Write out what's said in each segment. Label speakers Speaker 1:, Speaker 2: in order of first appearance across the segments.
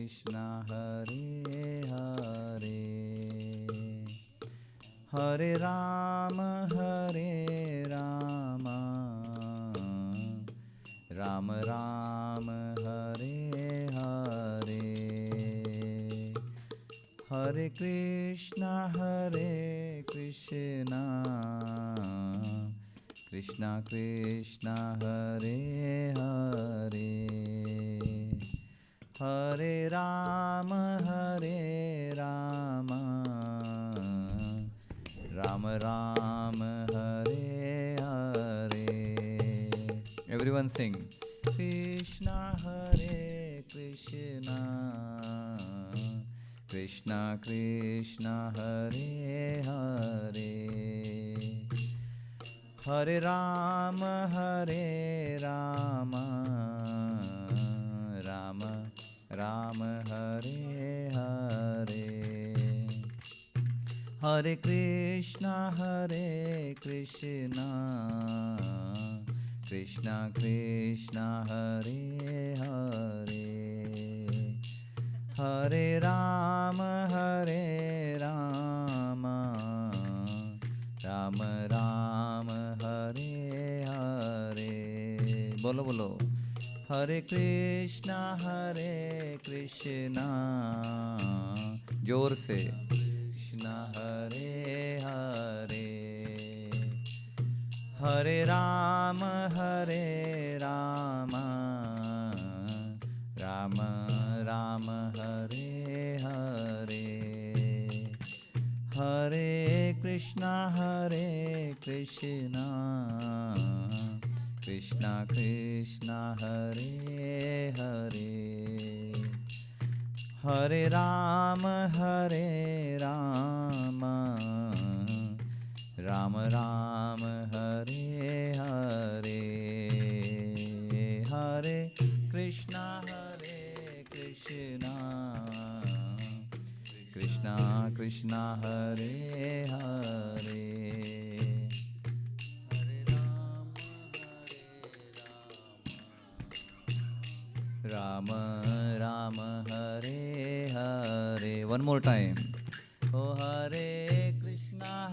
Speaker 1: Krishna Hare Hare Hare Rama Rama Rama Hare Hare Hare Krishna Krishna Krishna Hare Hare Hare Rama Rama Rama Hare Hare. Everyone sing. Krishna Hare Krishna Krishna Krishna Hare Hare Hare Rama Rama Rama Hare Hare Hare Krishna Krishna Krishna Hare Hare Hare Rama Rama Rama Hare Hare. Bolo bolo. Hare Krishna जोर से. Krishna Hare Hare Hare Rama Rama Rama Hare Hare Hare Krishna Krishna Krishna Hare Hare Hare Rama Rama Rama Hare Hare Hare Krishna Krishna Hare Hare Rama Rama Hare Hare. One more time. Oh Hare Krishna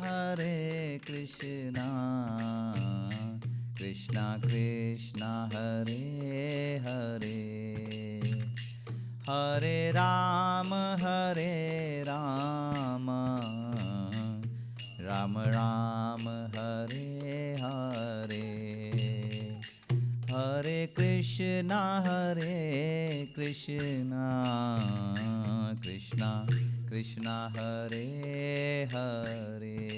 Speaker 1: Krishna Krishna Hare Hare Hare Rama Rama Rama Hare Hare Hare Krishna Krishna Hare Hare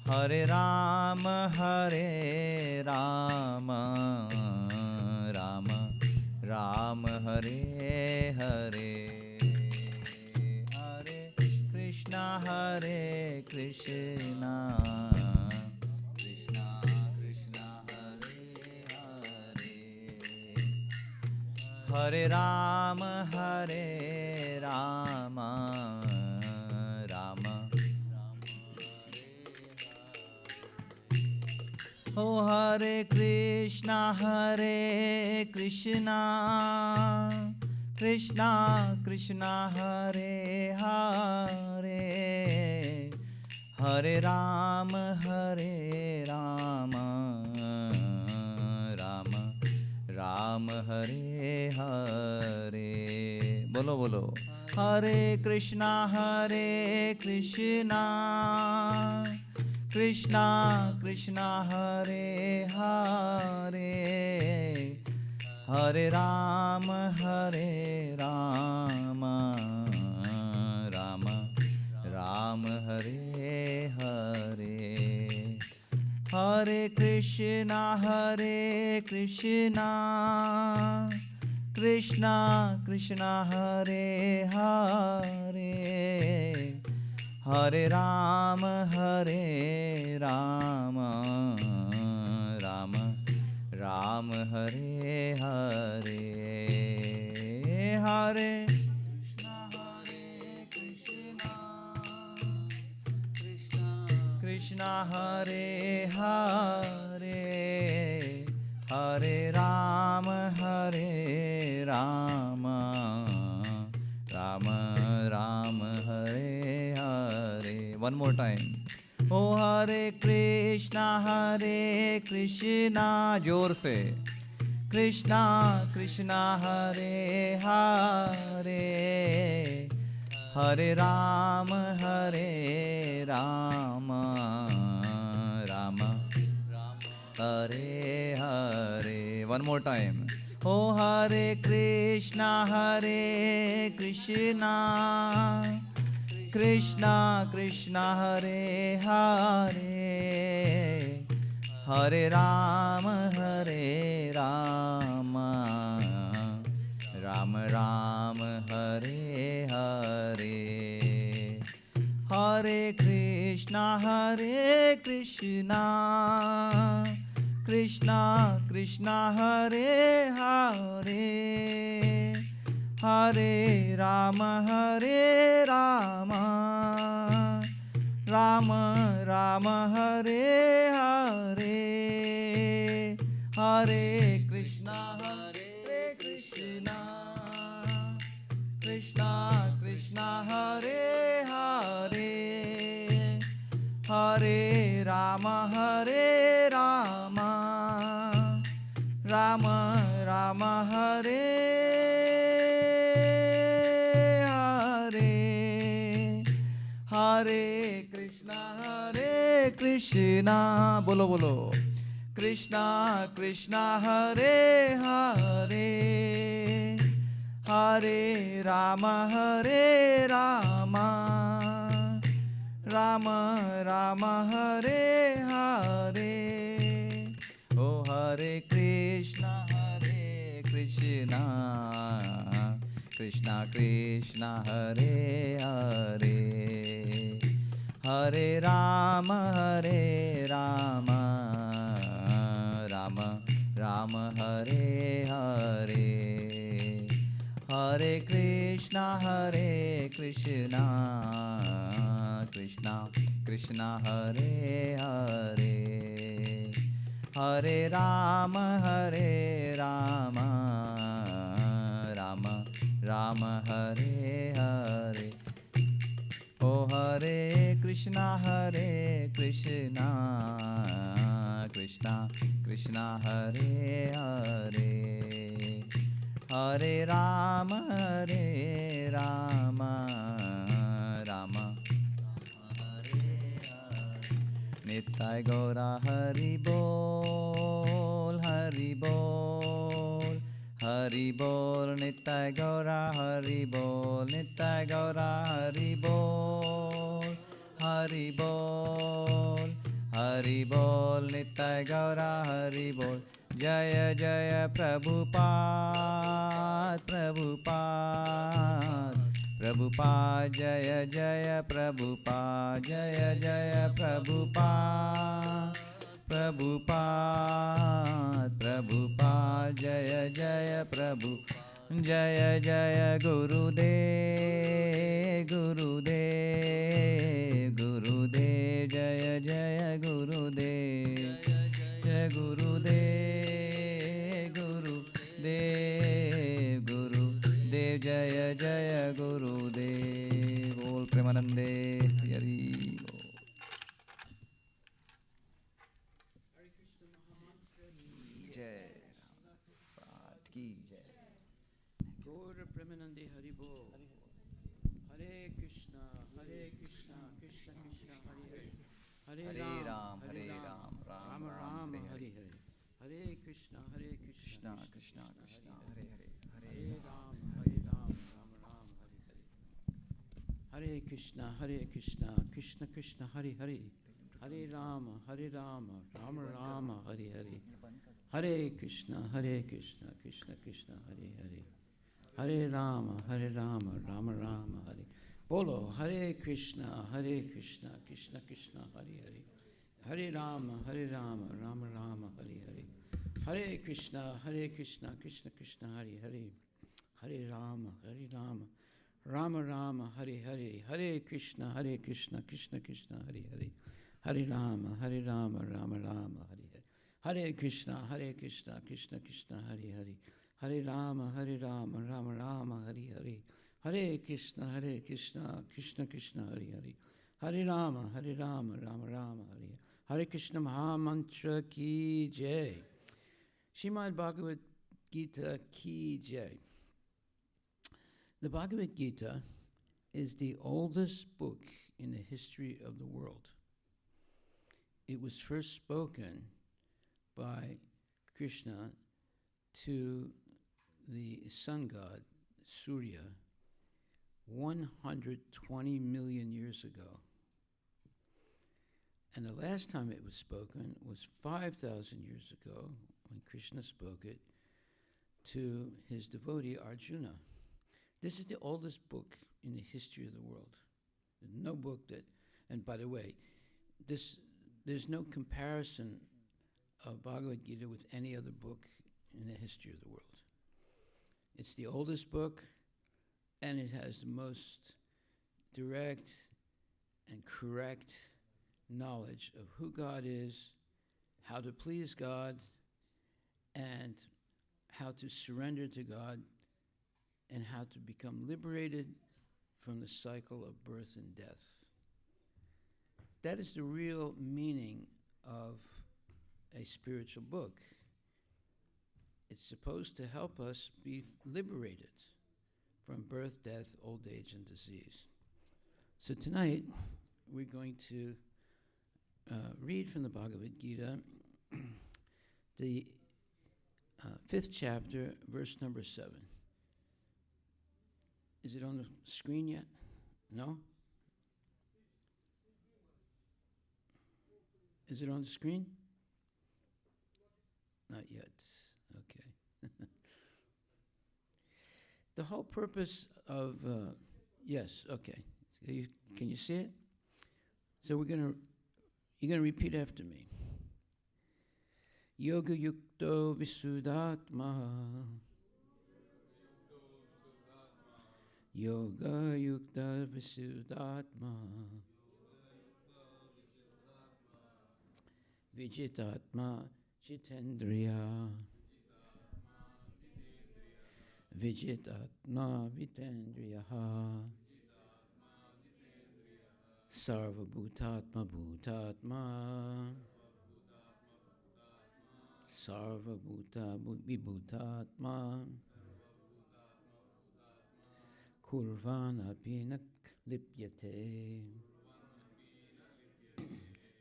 Speaker 1: Hare Rama Rama Hare Hare Hare Krishna Krishna Krishna Hare Hare Hare Rama Rama Oh Hare Krishna Krishna Krishna Hare Hare Hare Rama Rama Hare Hare. Bolo bolo. Hare Krishna Krishna Krishna Hare Hare Hare Rama Rama Hare Hare Hare Krishna Krishna Hare Hare Hare Rama Rama Hare Hare Hare Krishna Hare Hare Hare Rama One more time. Oh Hare Krishna जोर से. Krishna Krishna Hare Hare, Hare Rama Rama Hare Hare. One more time. Oh Hare Krishna Krishna Krishna Hare Hare, Hare Rama Rama Rama Hare Hare. Hare Krishna Krishna Krishna Hare Hare, Hare Rama Rama Rama Hare Hare. Hare Krishna Krishna Krishna Hare Hare, Hare Rama Rama Rama Hare Hare. Hare Krishna, bolo bolo. Krishna Krishna Hare Hare, Hare Rama Rama Rama Hare Hare. Oh Hare Krishna Krishna Krishna Hare Hare, Hare Rama Rama Rama Hare Hare. Hare Krishna Krishna Krishna Hare Hare, Hare Rama Rama Rama Hare Hare. Oh Hare Krishna Krishna Krishna Hare Hare, Hare Rama Rama Hare Hare. Nittai Gaura Hari Bol, Hari Bol, Hari Bol. Nittai Gaura Hari Bol, Nittai Gaura Hari Bol, Hari Bol, Hari Bol. Nittai Gaura Hari Bol. Jaya Jaya Prabhupada, Prabhupada, Prabhupada. Jaya Jaya Prabhupada, Jaya Jaya Prabhupada, Prabhupada, Prabhupada. Jaya Jaya Prabhu. Jaya Jaya Gurudev, Gurudev, Gurudev. Jaya Jaya Gurudev, Jaya Gurudev, Gurudev, Gurudev. Jaya Jaya Gurudev. Bol Premanande Hari Bol. Jai Prabhupada ki jai.
Speaker 2: Gaur Premanande Hari Bol. Hare Krishna Krishna Krishna Hare Hare,
Speaker 1: Hare Ram, Hare Ram, Ram Ram, Hare Hare.
Speaker 2: Hare Krishna
Speaker 1: Krishna Krishna Krishna Hare Hare,
Speaker 2: Hare Ram, Hare Ram, Ram Ram, Hare Hare. Hare Krishna Krishna Krishna Hare Hare, Hare Rama, Rama Rama, Hare Hare. Hare Krishna Krishna Krishna Hare Hare, Hare Rama, Rama Rama, Hare. Bolo Hare Krishna Krishna Krishna Hare Hare, Hare Rama, Rama Rama, Hare Hare. Hare Krishna Krishna Krishna Hare Hare, Hare Rama, Rama Rama, Hare Hare. Hare Krishna Krishna Krishna Hare Hare, Hare Rama, Rama Rama, Hare Hare. Hare Krishna Krishna Krishna Hare Hare, Hare Rama, Rama Rama, Hare Hare. Hare Krishna Krishna Krishna Hare Hare, Hare Rama, Rama Rama, Hare Krishna Maha Mantra Ki Jai. Srimad Bhagavad Gita Ki Jai. The Bhagavad Gita is the oldest book in the history of the world. It was first spoken by Krishna to the sun god, Surya, 120 million years ago. And the last time it was spoken was 5,000 years ago when Krishna spoke it to his devotee Arjuna. This is the oldest book in the history of the world. There's no book that, and by the way, there's no comparison of Bhagavad Gita with any other book in the history of the world. It's the oldest book, and it has the most direct and correct knowledge of who God is, how to please God, and how to surrender to God, and how to become liberated from the cycle of birth and death. That is the real meaning of a spiritual book. It's supposed to help us be liberated from birth, death, old age, and disease. So tonight, we're going to read from the Bhagavad Gita, the 5th chapter, verse number 7. Is it on the screen yet? No? Is it on the screen? Not yet. Okay. The whole purpose of, yes, okay. Can you see it? So you're going to repeat after me. Yoga yukto visuddhatma. Yoga yukta visuddhatma. Vijitatma jitendriya. Vijitatma vitendriyaha. Sarvabhutatma bhutatma. Sarvabhuta vibhutatma. Kurvana pinak lipyate.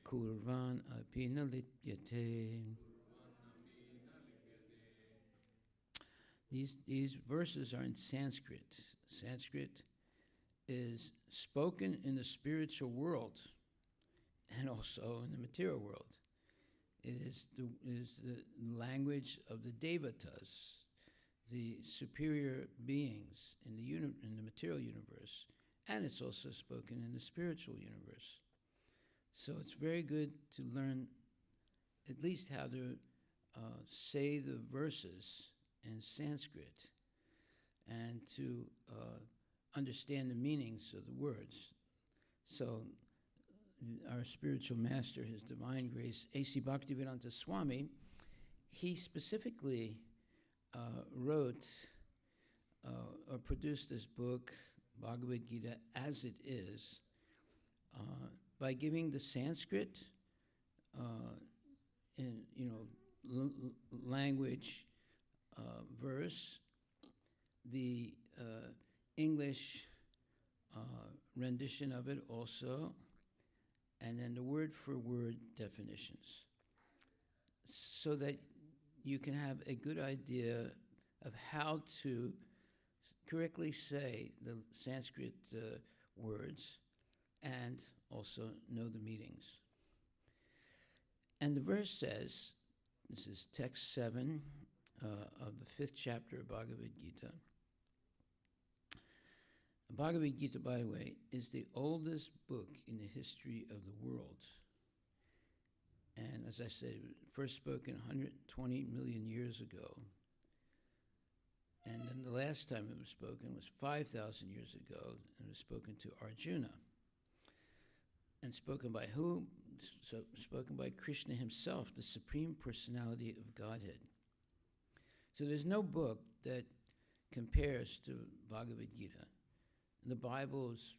Speaker 2: Kurvan apina lipyate. These verses are in Sanskrit. Sanskrit is spoken in the spiritual world and also in the material world. It is the language of the devatas, the superior beings in the material universe, and it's also spoken in the spiritual universe. So it's very good to learn at least how to say the verses in Sanskrit and to understand the meanings of the words. So our spiritual master, His Divine Grace, A.C. Bhaktivedanta Swami, he specifically wrote or produced this book, Bhagavad Gita, as it is, by giving the Sanskrit, language, verse, the English rendition of it also, and then the word-for-word definitions, so that you can have a good idea of how to correctly say the Sanskrit words and also know the meanings. And the verse says, this is text 7 of the 5th chapter of Bhagavad Gita. Bhagavad Gita, by the way, is the oldest book in the history of the world. And as I said, first spoken 120 million years ago. And then the last time it was spoken was 5,000 years ago, and it was spoken to Arjuna. And spoken by who? So spoken by Krishna himself, the Supreme Personality of Godhead. So there's no book that compares to Bhagavad Gita. The Bible is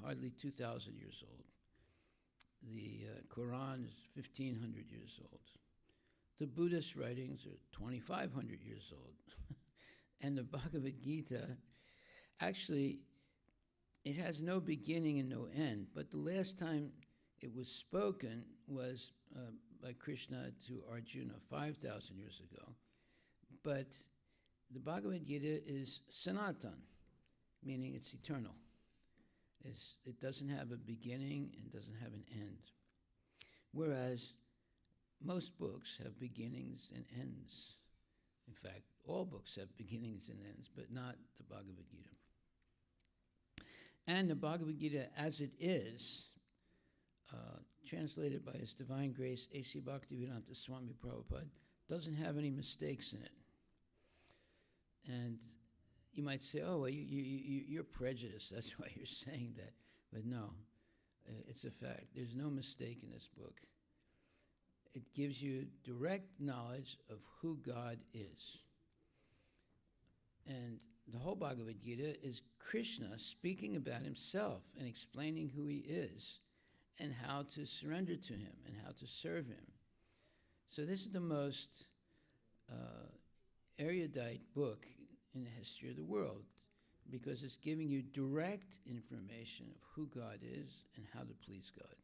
Speaker 2: hardly 2,000 years old. The Quran is 1,500 years old. The Buddhist writings are 2,500 years old. And the Bhagavad Gita, actually, it has no beginning and no end. But the last time it was spoken was by Krishna to Arjuna 5,000 years ago. But the Bhagavad Gita is Sanatan, meaning it's eternal. It doesn't have a beginning and doesn't have an end. Whereas most books have beginnings and ends. In fact, all books have beginnings and ends, but not the Bhagavad Gita. And the Bhagavad Gita, as it is, translated by His Divine Grace, A.C. Bhaktivedanta Swami Prabhupada, doesn't have any mistakes in it. And you might say, oh, well, you're prejudiced, that's why you're saying that. But no, it's a fact. There's no mistake in this book. It gives you direct knowledge of who God is. And the whole Bhagavad Gita is Krishna speaking about himself and explaining who he is and how to surrender to him and how to serve him. So this is the most erudite book in the history of the world because it's giving you direct information of who God is and how to please God.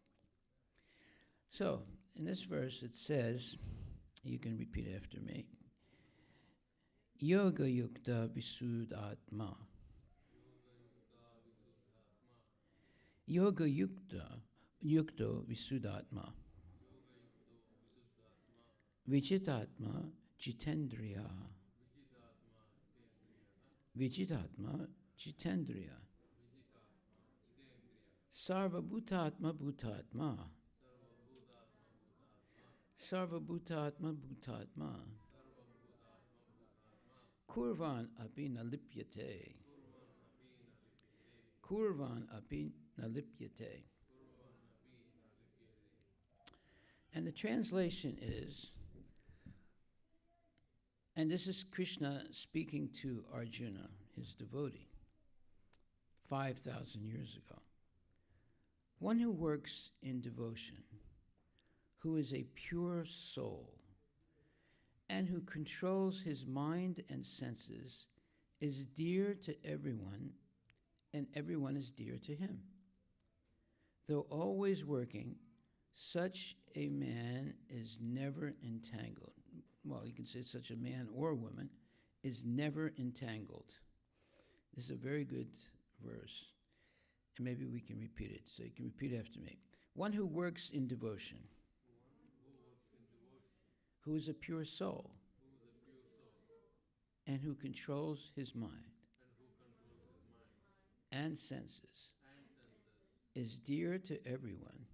Speaker 2: So, in this verse it says, you can repeat after me, Yoga Yukta Visuddhatma. Yoga Yukto Visuddhatma. Vichitatma Jitendriya. Vichitatma Jitendriya. Sarva Bhutatma Bhutatma. Sarva Bhutatma Bhutatma. Kurvan api nalipyate. Kurvan api nalipyate. And the translation is, and this is Krishna speaking to Arjuna, his devotee, 5,000 years ago. One who works in devotion, who is a pure soul, and who controls his mind and senses, is dear to everyone, and everyone is dear to him. Though always working, such a man is never entangled. Well, you can say such a man or woman is never entangled. This is a very good verse, and maybe we can repeat it. So you can repeat after me. One who works in devotion, who is a pure soul, and who controls his mind and senses, is dear to everyone,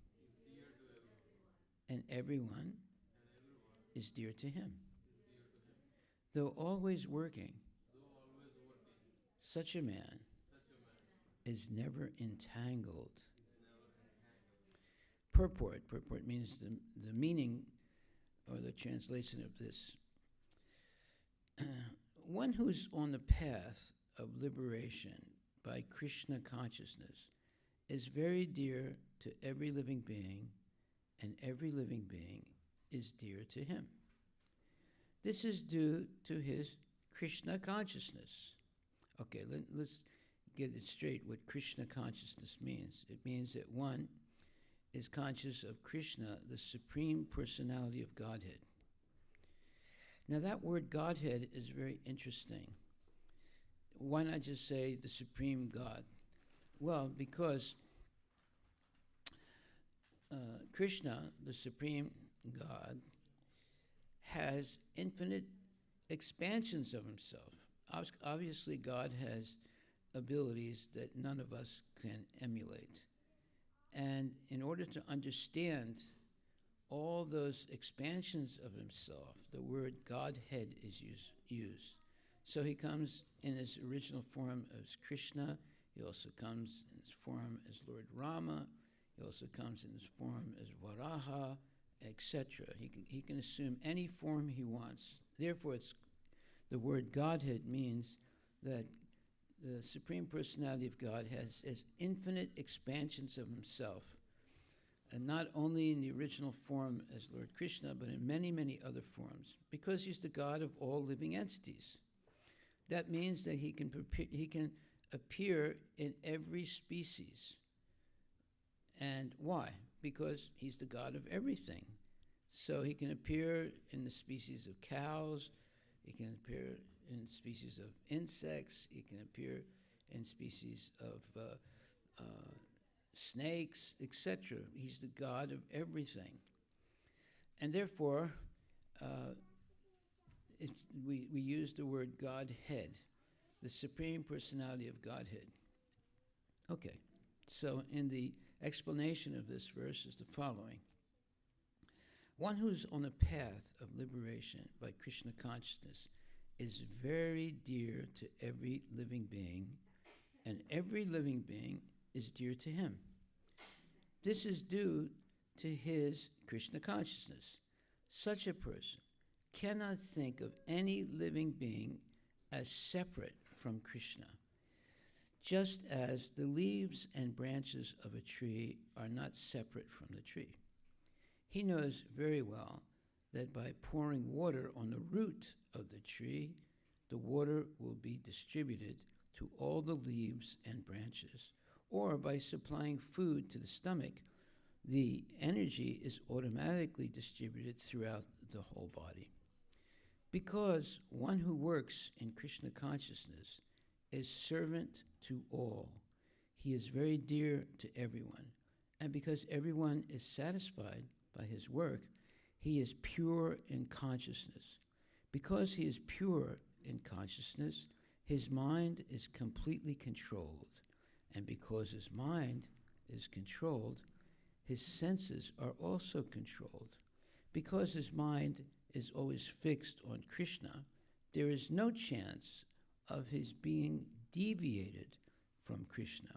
Speaker 2: and everyone is dear to him. Though always working, such a man is never entangled. Purport means the meaning or the translation of this. One who's on the path of liberation by Krishna consciousness is very dear to every living being, and every living being is dear to him. This is due to his Krishna consciousness. Okay, let's get it straight what Krishna consciousness means. It means that one is conscious of Krishna, the Supreme Personality of Godhead. Now that word Godhead is very interesting. Why not just say the Supreme God? Well, because Krishna, the Supreme God, has infinite expansions of himself. Obviously, God has abilities that none of us can emulate. And in order to understand all those expansions of himself, the word Godhead is used. So he comes in his original form as Krishna. He also comes in his form as Lord Rama. He also comes in his form as Varaha, etc. He can assume any form he wants. Therefore, the word Godhead means that the Supreme Personality of God has infinite expansions of himself, and not only in the original form as Lord Krishna, but in many, many other forms, because he's the God of all living entities. That means that he can appear in every species. And why? Because he's the God of everything. So he can appear in the species of cows, he can appear in species of insects, he can appear in species of snakes, etc. He's the God of everything. And therefore, we use the word Godhead, the Supreme Personality of Godhead. Okay, so in the explanation of this verse is the following. One who's on a path of liberation by Krishna consciousness is very dear to every living being, and every living being is dear to him. This is due to his Krishna consciousness. Such a person cannot think of any living being as separate from Krishna, just as the leaves and branches of a tree are not separate from the tree. He knows very well that by pouring water on the root of the tree, the water will be distributed to all the leaves and branches, or by supplying food to the stomach, the energy is automatically distributed throughout the whole body. Because one who works in Krishna consciousness is servant to all, he is very dear to everyone. And because everyone is satisfied by his work, he is pure in consciousness. Because he is pure in consciousness, his mind is completely controlled. And because his mind is controlled, his senses are also controlled. Because his mind is always fixed on Krishna, there is no chance of his being deviated from Krishna,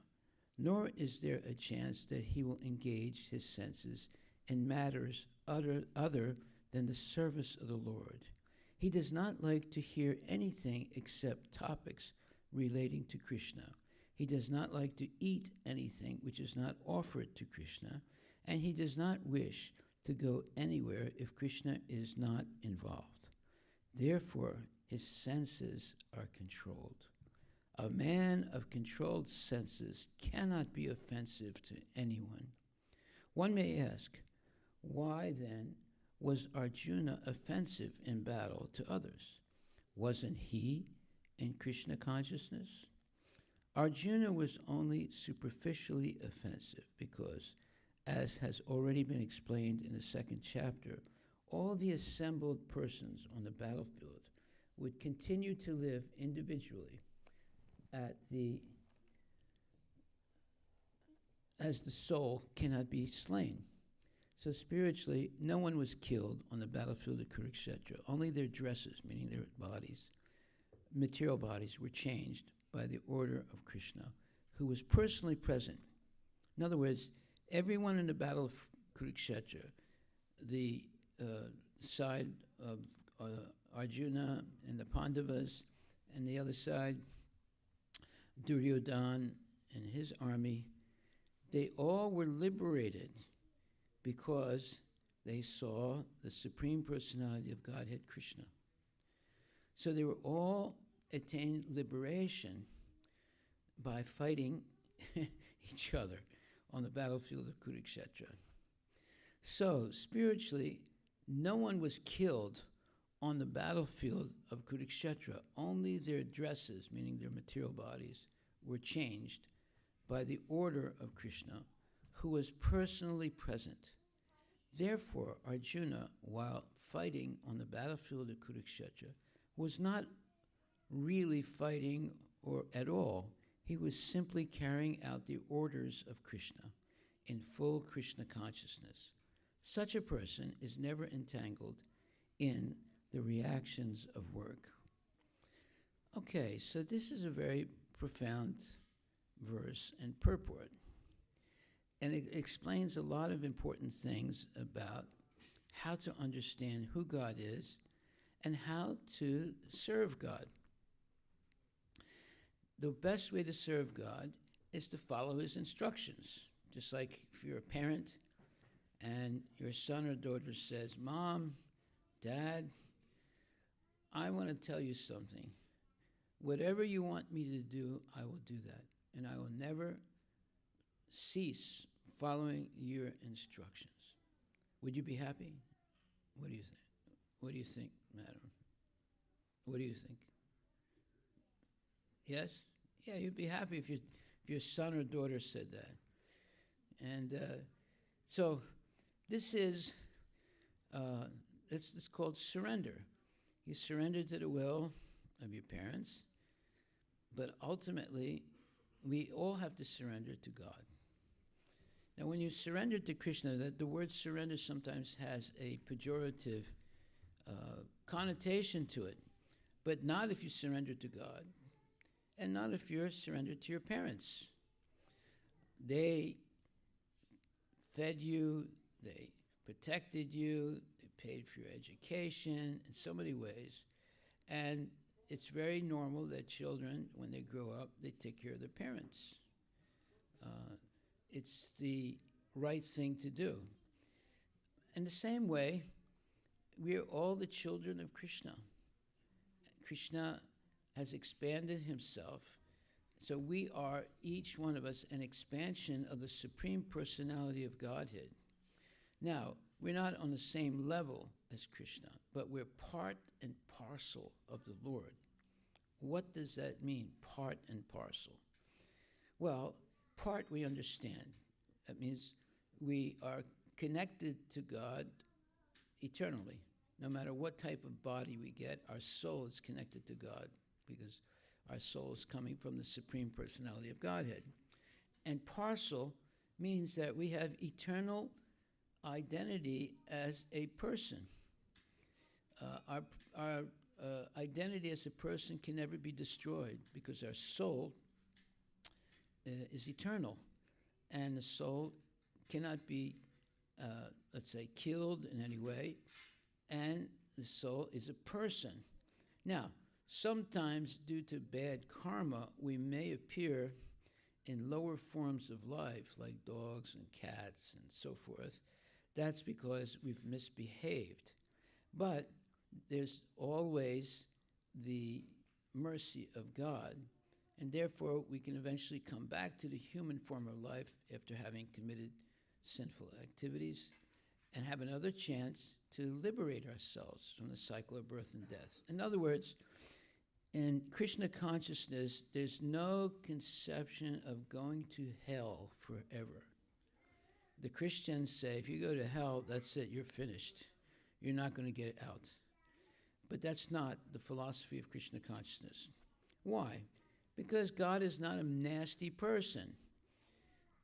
Speaker 2: nor is there a chance that he will engage his senses in matters other than the service of the Lord. He does not like to hear anything except topics relating to Krishna. He does not like to eat anything which is not offered to Krishna, and he does not wish to go anywhere if Krishna is not involved. Therefore, his senses are controlled. A man of controlled senses cannot be offensive to anyone. One may ask, why then was Arjuna offensive in battle to others? Wasn't he in Krishna consciousness? Arjuna was only superficially offensive because, as has already been explained in the second chapter, all the assembled persons on the battlefield would continue to live individually as the soul cannot be slain. So spiritually, no one was killed on the battlefield of Kurukshetra. Only their dresses, meaning their bodies, material bodies, were changed by the order of Krishna, who was personally present. In other words, everyone in the battle of Kurukshetra, the side of Arjuna and the Pandavas, and the other side, Duryodhana and his army, they all were liberated because they saw the Supreme Personality of Godhead, Krishna. So they were all attained liberation by fighting each other on the battlefield of Kurukshetra. So spiritually, no one was killed on the battlefield of Kurukshetra. Only their dresses, meaning their material bodies, were changed by the order of Krishna, who was personally present. Therefore, Arjuna, while fighting on the battlefield of Kurukshetra, was not really fighting or at all. He was simply carrying out the orders of Krishna in full Krishna consciousness. Such a person is never entangled in the reactions of work. Okay, so this is a very profound verse and purport. And it explains a lot of important things about how to understand who God is and how to serve God. the best way to serve God is to follow his instructions. Just like if you're a parent and your son or daughter says, Mom, Dad, I want to tell you something. Whatever you want me to do, I will do that. And I will never cease following your instructions. Would you be happy? What do you think? What do you think, madam? What do you think? Yes? Yeah, you'd be happy if your son or daughter said that. And so this is, it's called surrender. You surrender to the will of your parents, but ultimately, we all have to surrender to God. Now, when you surrender to Krishna, the word surrender sometimes has a pejorative connotation to it, but not if you surrender to God, and not if you're surrendered to your parents. They fed you, they protected you, they paid for your education in so many ways, and it's very normal that children, when they grow up, they take care of their parents. It's the right thing to do. In the same way, we are all the children of Krishna. Krishna has expanded himself, so we are, each one of us, an expansion of the Supreme Personality of Godhead. Now, we're not on the same level as Krishna, but we're part and parcel of the Lord. What does that mean, part and parcel? Well, part we understand. That means we are connected to God eternally. No matter what type of body we get, our soul is connected to God because our soul is coming from the Supreme Personality of Godhead. And parcel means that we have eternal identity as a person. Our identity as a person can never be destroyed because our soul is eternal, and the soul cannot be, let's say, killed in any way, and the soul is a person. Now, sometimes due to bad karma, we may appear in lower forms of life, like dogs and cats and so forth. That's because we've misbehaved. But there's always the mercy of God, and therefore we can eventually come back to the human form of life after having committed sinful activities and have another chance to liberate ourselves from the cycle of birth and death. In other words, in Krishna consciousness, there's no conception of going to hell forever. The Christians say, if you go to hell, that's it, you're finished. You're not going to get out. But that's not the philosophy of Krishna consciousness. Why? Because God is not a nasty person.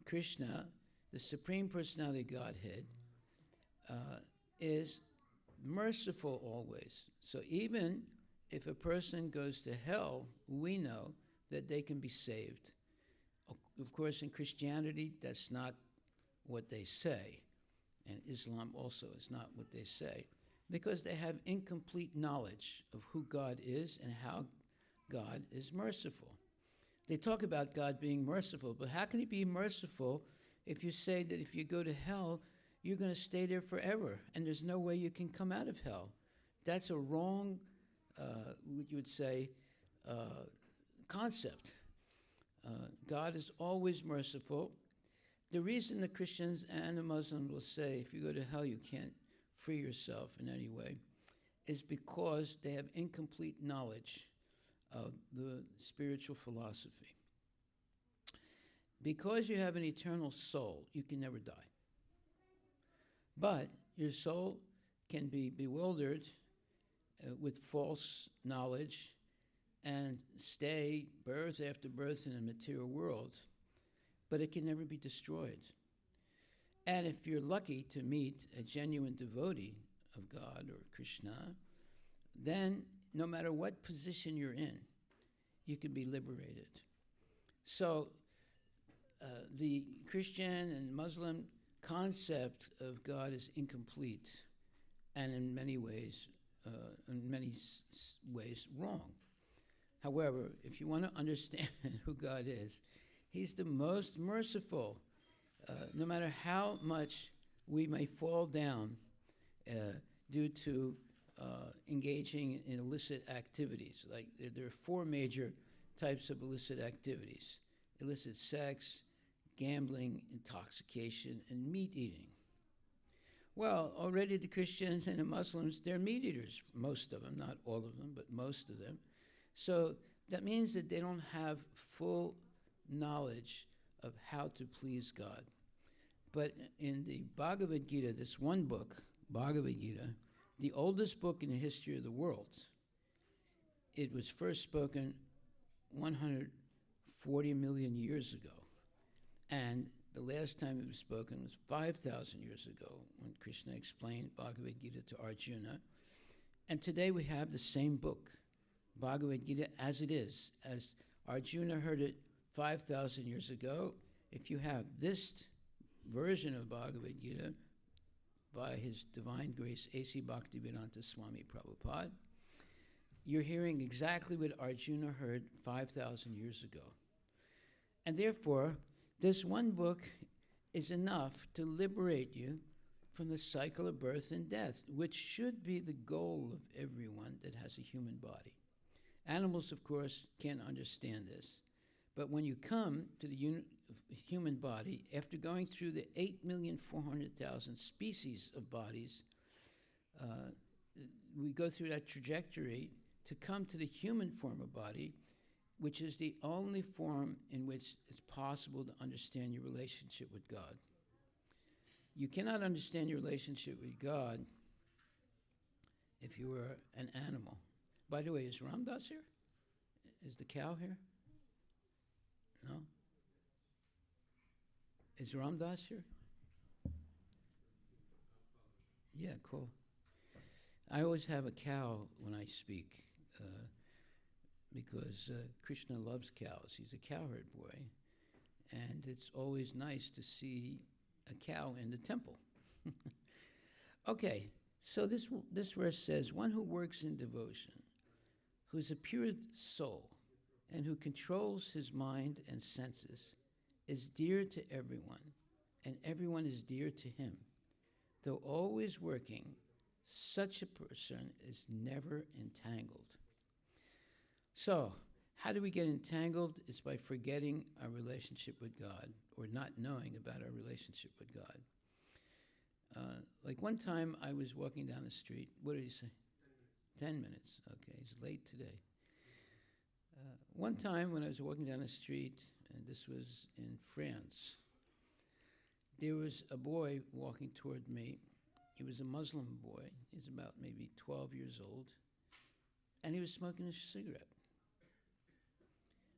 Speaker 2: Krishna, the Supreme Personality of Godhead, is merciful always. So even if a person goes to hell, we know that they can be saved. Of course, in Christianity, that's not what they say. And Islam also is not what they say, because they have incomplete knowledge of who God is and how God is merciful. They talk about God being merciful, but how can he be merciful if you say that if you go to hell, you're going to stay there forever, and there's no way you can come out of hell? That's a wrong, what you would say, concept. God is always merciful. The reason the Christians and the Muslims will say, if you go to hell, you can't free yourself in any way, is because they have incomplete knowledge of the spiritual philosophy. Because you have an eternal soul, you can never die. But your soul can be bewildered with false knowledge and stay birth after birth in a material world, but it can never be destroyed. And if you're lucky to meet a genuine devotee of God or Krishna, then no matter what position you're in, you can be liberated. So the Christian and Muslim concept of God is incomplete, and in many ways wrong. However, if you want to understand who God is, He's the most merciful. No matter how much we may fall down due to engaging in illicit activities, like there are four major types of illicit activities: illicit sex, gambling, intoxication, and meat eating. Well, already the Christians and the Muslims, they're meat eaters, most of them, not all of them, but most of them. So that means that they don't have full knowledge of how to please God. But in the Bhagavad Gita, this one book, Bhagavad Gita, the oldest book in the history of the world, it was first spoken 140 million years ago. And the last time it was spoken was 5,000 years ago when Krishna explained Bhagavad Gita to Arjuna. And today we have the same book, Bhagavad Gita, as it is. As Arjuna heard it 5,000 years ago, if you have this version of Bhagavad Gita by His Divine Grace A.C. Bhaktivedanta Swami Prabhupada, you're hearing exactly what Arjuna heard 5,000 years ago. And therefore, this one book is enough to liberate you from the cycle of birth and death, which should be the goal of everyone that has a human body. Animals, of course, can't understand this. But when you come to the human body, after going through the 8,400,000 species of bodies, we go through that trajectory to come to the human form of body, which is the only form in which it's possible to understand your relationship with God. You cannot understand your relationship with God if you were an animal. By the way, is Ramdas here? Is the cow here? No? Is Ramdas here? Yeah, cool. I always have a cow when I speak because Krishna loves cows. He's a cowherd boy. And it's always nice to see a cow in the temple. Okay, so this verse says, one who works in devotion, who's a pure soul, and who controls his mind and senses, is dear to everyone, and everyone is dear to him. Though always working, such a person is never entangled. So, how do we get entangled? It's by forgetting our relationship with God, or not knowing about our relationship with God. Like one time I was walking down the street. What did he say? 10 minutes. Okay, he's late today. One time when I was walking down the street, and this was in France, there was a boy walking toward me. He was a Muslim boy. He's about maybe 12 years old. And he was smoking a cigarette.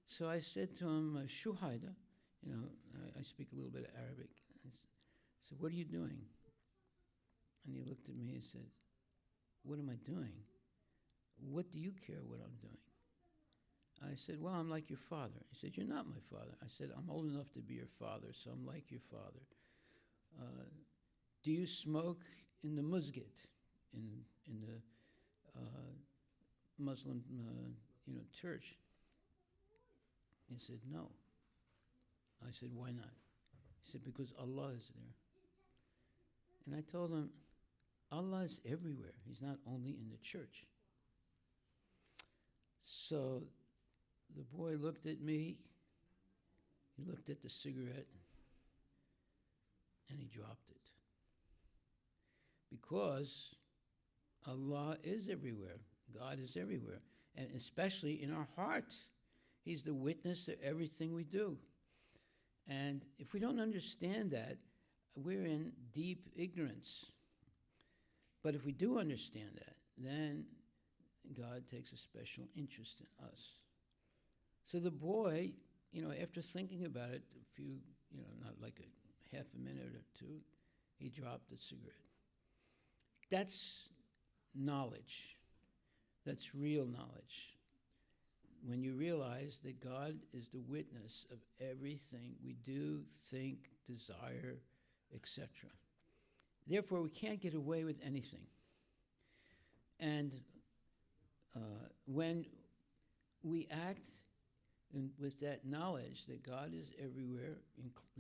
Speaker 2: So I said to him, Shuhaida, I speak a little bit of Arabic. I said, what are you doing? And he looked at me and said, what am I doing? What do you care what I'm doing? I said, well, I'm like your father. He said, you're not my father. I said, I'm old enough to be your father, so I'm like your father. Do you smoke in the musgid, in the Muslim church? He said, no. I said, why not? He said, because Allah is there. And I told him, Allah is everywhere. He's not only in the church. So the boy looked at me, he looked at the cigarette, and he dropped it. Because Allah is everywhere. God is everywhere. And especially in our hearts. He's the witness to everything we do. And if we don't understand that, we're in deep ignorance. But if we do understand that, then God takes a special interest in us. So the boy, after thinking about it a few, not like a half a minute or two, he dropped the cigarette. That's knowledge. That's real knowledge. When you realize that God is the witness of everything we do, think, desire, etc. Therefore, we can't get away with anything. And when we act with that knowledge that God is everywhere,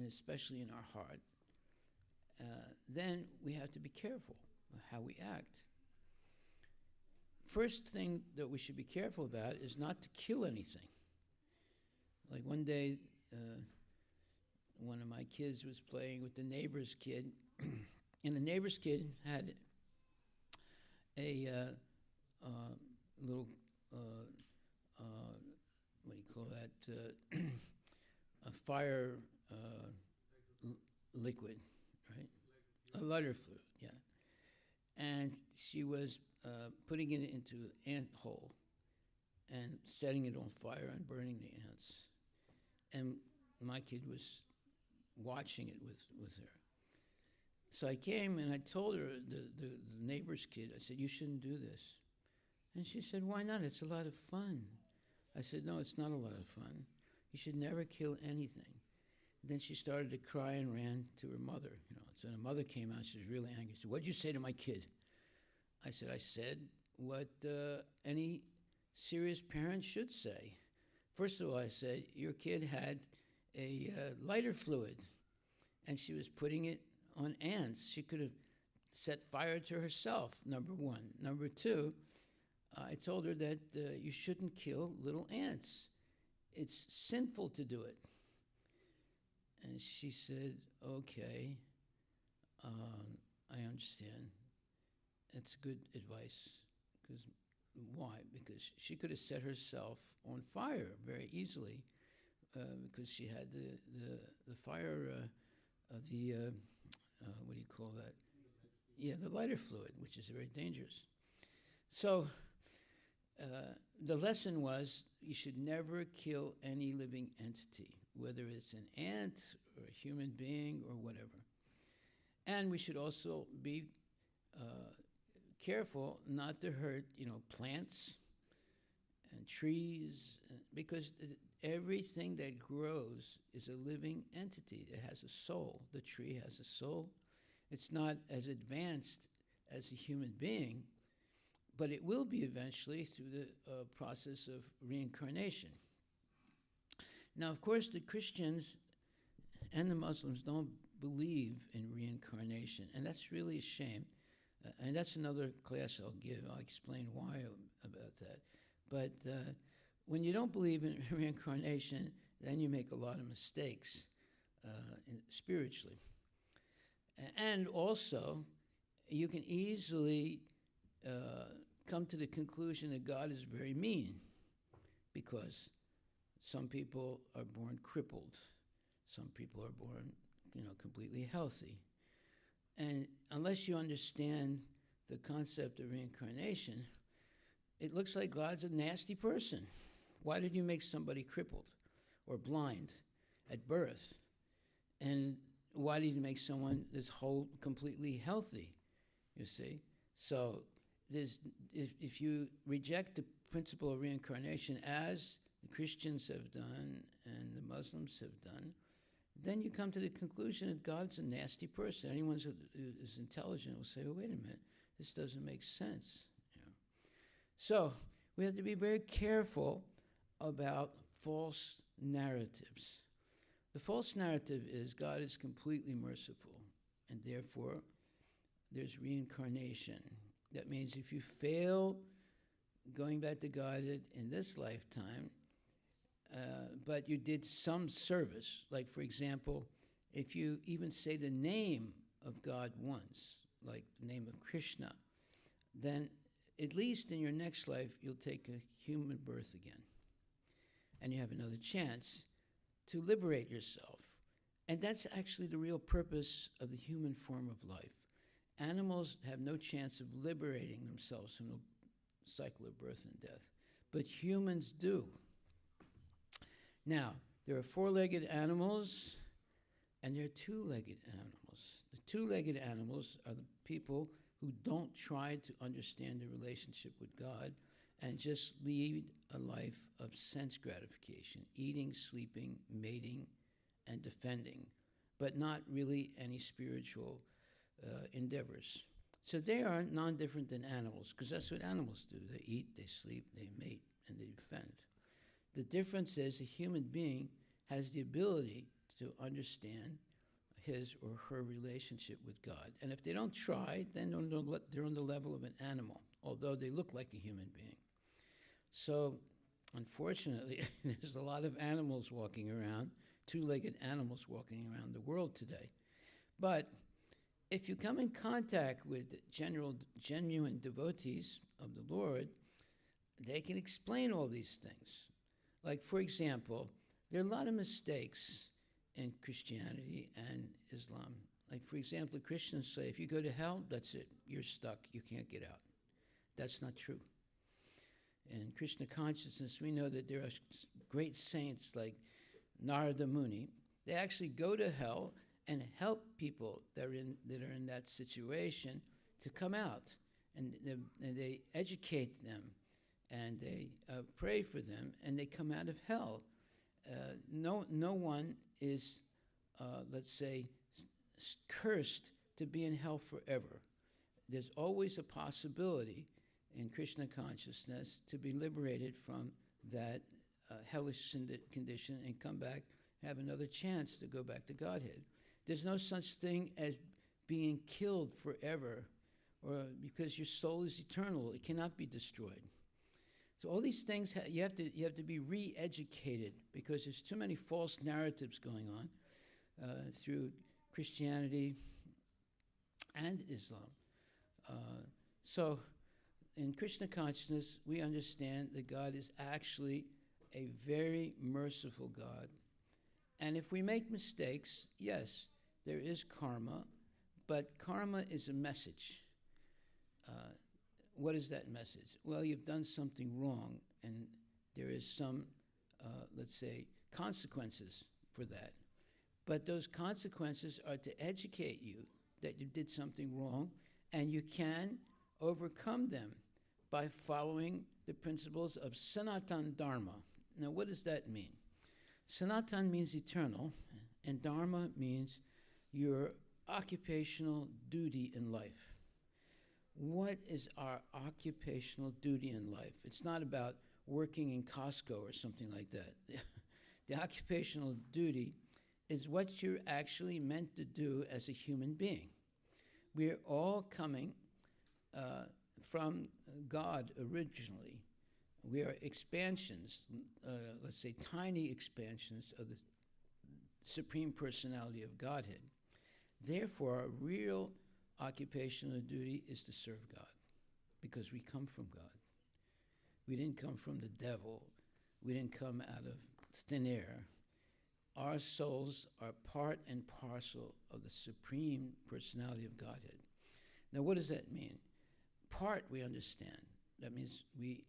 Speaker 2: especially in our heart, then we have to be careful of how we act. First thing that we should be careful about is not to kill anything. Like one day, one of my kids was playing with the neighbor's kid, and the neighbor's kid had a little, what do you call that, a fire liquid, right? A lighter fluid, yeah. And she was putting it into an ant hole and setting it on fire and burning the ants. And my kid was watching it with her. So I came and I told her, the neighbor's kid, I said, you shouldn't do this. And she said, why not? It's a lot of fun. I said, no, it's not a lot of fun. You should never kill anything. Then she started to cry and ran to her mother. So the mother came out. She was really angry. She said, what'd you say to my kid? I said what any serious parent should say. First of all, I said, your kid had a lighter fluid, and she was putting it on ants. She could have set fire to herself, number one. Number two, I told her that you shouldn't kill little ants. It's sinful to do it. And she said, okay, I understand. That's good advice. Why? Because she could have set herself on fire very easily because she had the fire of the, what do you call that? Yeah, the lighter fluid, which is very dangerous. So the lesson was you should never kill any living entity, whether it's an ant or a human being or whatever. And we should also be careful not to hurt, plants and trees, because everything that grows is a living entity. It has a soul. The tree has a soul. It's not as advanced as a human being, but it will be eventually through the process of reincarnation. Now, of course, the Christians and the Muslims don't believe in reincarnation, and that's really a shame. And that's another class I'll give. I'll explain why about that. But when you don't believe in reincarnation, then you make a lot of mistakes spiritually. And also, you can easily come to the conclusion that God is very mean, because some people are born crippled. Some people are born, completely healthy. And unless you understand the concept of reincarnation, it looks like God's a nasty person. Why did you make somebody crippled or blind at birth? And why did you make someone that's whole, completely healthy, you see? So if you reject the principle of reincarnation, as the Christians have done and the Muslims have done, then you come to the conclusion that God's a nasty person. Anyone who is intelligent will say, oh, wait a minute, this doesn't make sense. So we have to be very careful about false narratives. The false narrative is God is completely merciful, and therefore there's reincarnation. That means if you fail going back to God in this lifetime, but you did some service, like, for example, if you even say the name of God once, like the name of Krishna, then at least in your next life, you'll take a human birth again. And you have another chance to liberate yourself. And that's actually the real purpose of the human form of life. Animals have no chance of liberating themselves from the cycle of birth and death, but humans do. Now, there are four-legged animals and there are two-legged animals. The two-legged animals are the people who don't try to understand the relationship with God and just lead a life of sense gratification, eating, sleeping, mating, and defending, but not really any spiritual endeavors. So they are non-different than animals, because that's what animals do. They eat, they sleep, they mate, and they defend. The difference is a human being has the ability to understand his or her relationship with God. And if they don't try, then they're on the level of an animal, although they look like a human being. So, unfortunately, there's a lot of animals walking around, two-legged animals walking around the world today. But if you come in contact with genuine devotees of the Lord, they can explain all these things. Like, for example, there are a lot of mistakes in Christianity and Islam. Like, for example, Christians say, if you go to hell, that's it. You're stuck. You can't get out. That's not true. In Krishna consciousness, we know that there are great saints like Narada Muni. They actually go to hell and help people that are in that situation to come out. And they educate them, and they pray for them, and they come out of hell. No one is, let's say, cursed to be in hell forever. There's always a possibility in Krishna consciousness to be liberated from that hellish condition and come back, have another chance to go back to Godhead. There's no such thing as being killed forever, or because your soul is eternal. It cannot be destroyed. So all these things, you have to be re-educated, because there's too many false narratives going on through Christianity and Islam. So in Krishna consciousness, we understand that God is actually a very merciful God. And if we make mistakes, yes, there is karma, but karma is a message. What is that message? Well, you've done something wrong, and there is some, let's say, consequences for that. But those consequences are to educate you that you did something wrong, and you can overcome them by following the principles of Sanatan Dharma. Now, what does that mean? Sanatan means eternal, and Dharma means your occupational duty in life. What is our occupational duty in life? It's not about working in Costco or something like that. The occupational duty is what you're actually meant to do as a human being. We're all coming from God originally. We are expansions, let's say tiny expansions of the Supreme Personality of Godhead. Therefore, our real occupational duty is to serve God, because we come from God. We didn't come from the devil. We didn't come out of thin air. Our souls are part and parcel of the Supreme Personality of Godhead. Now, what does that mean? Part, we understand. That means we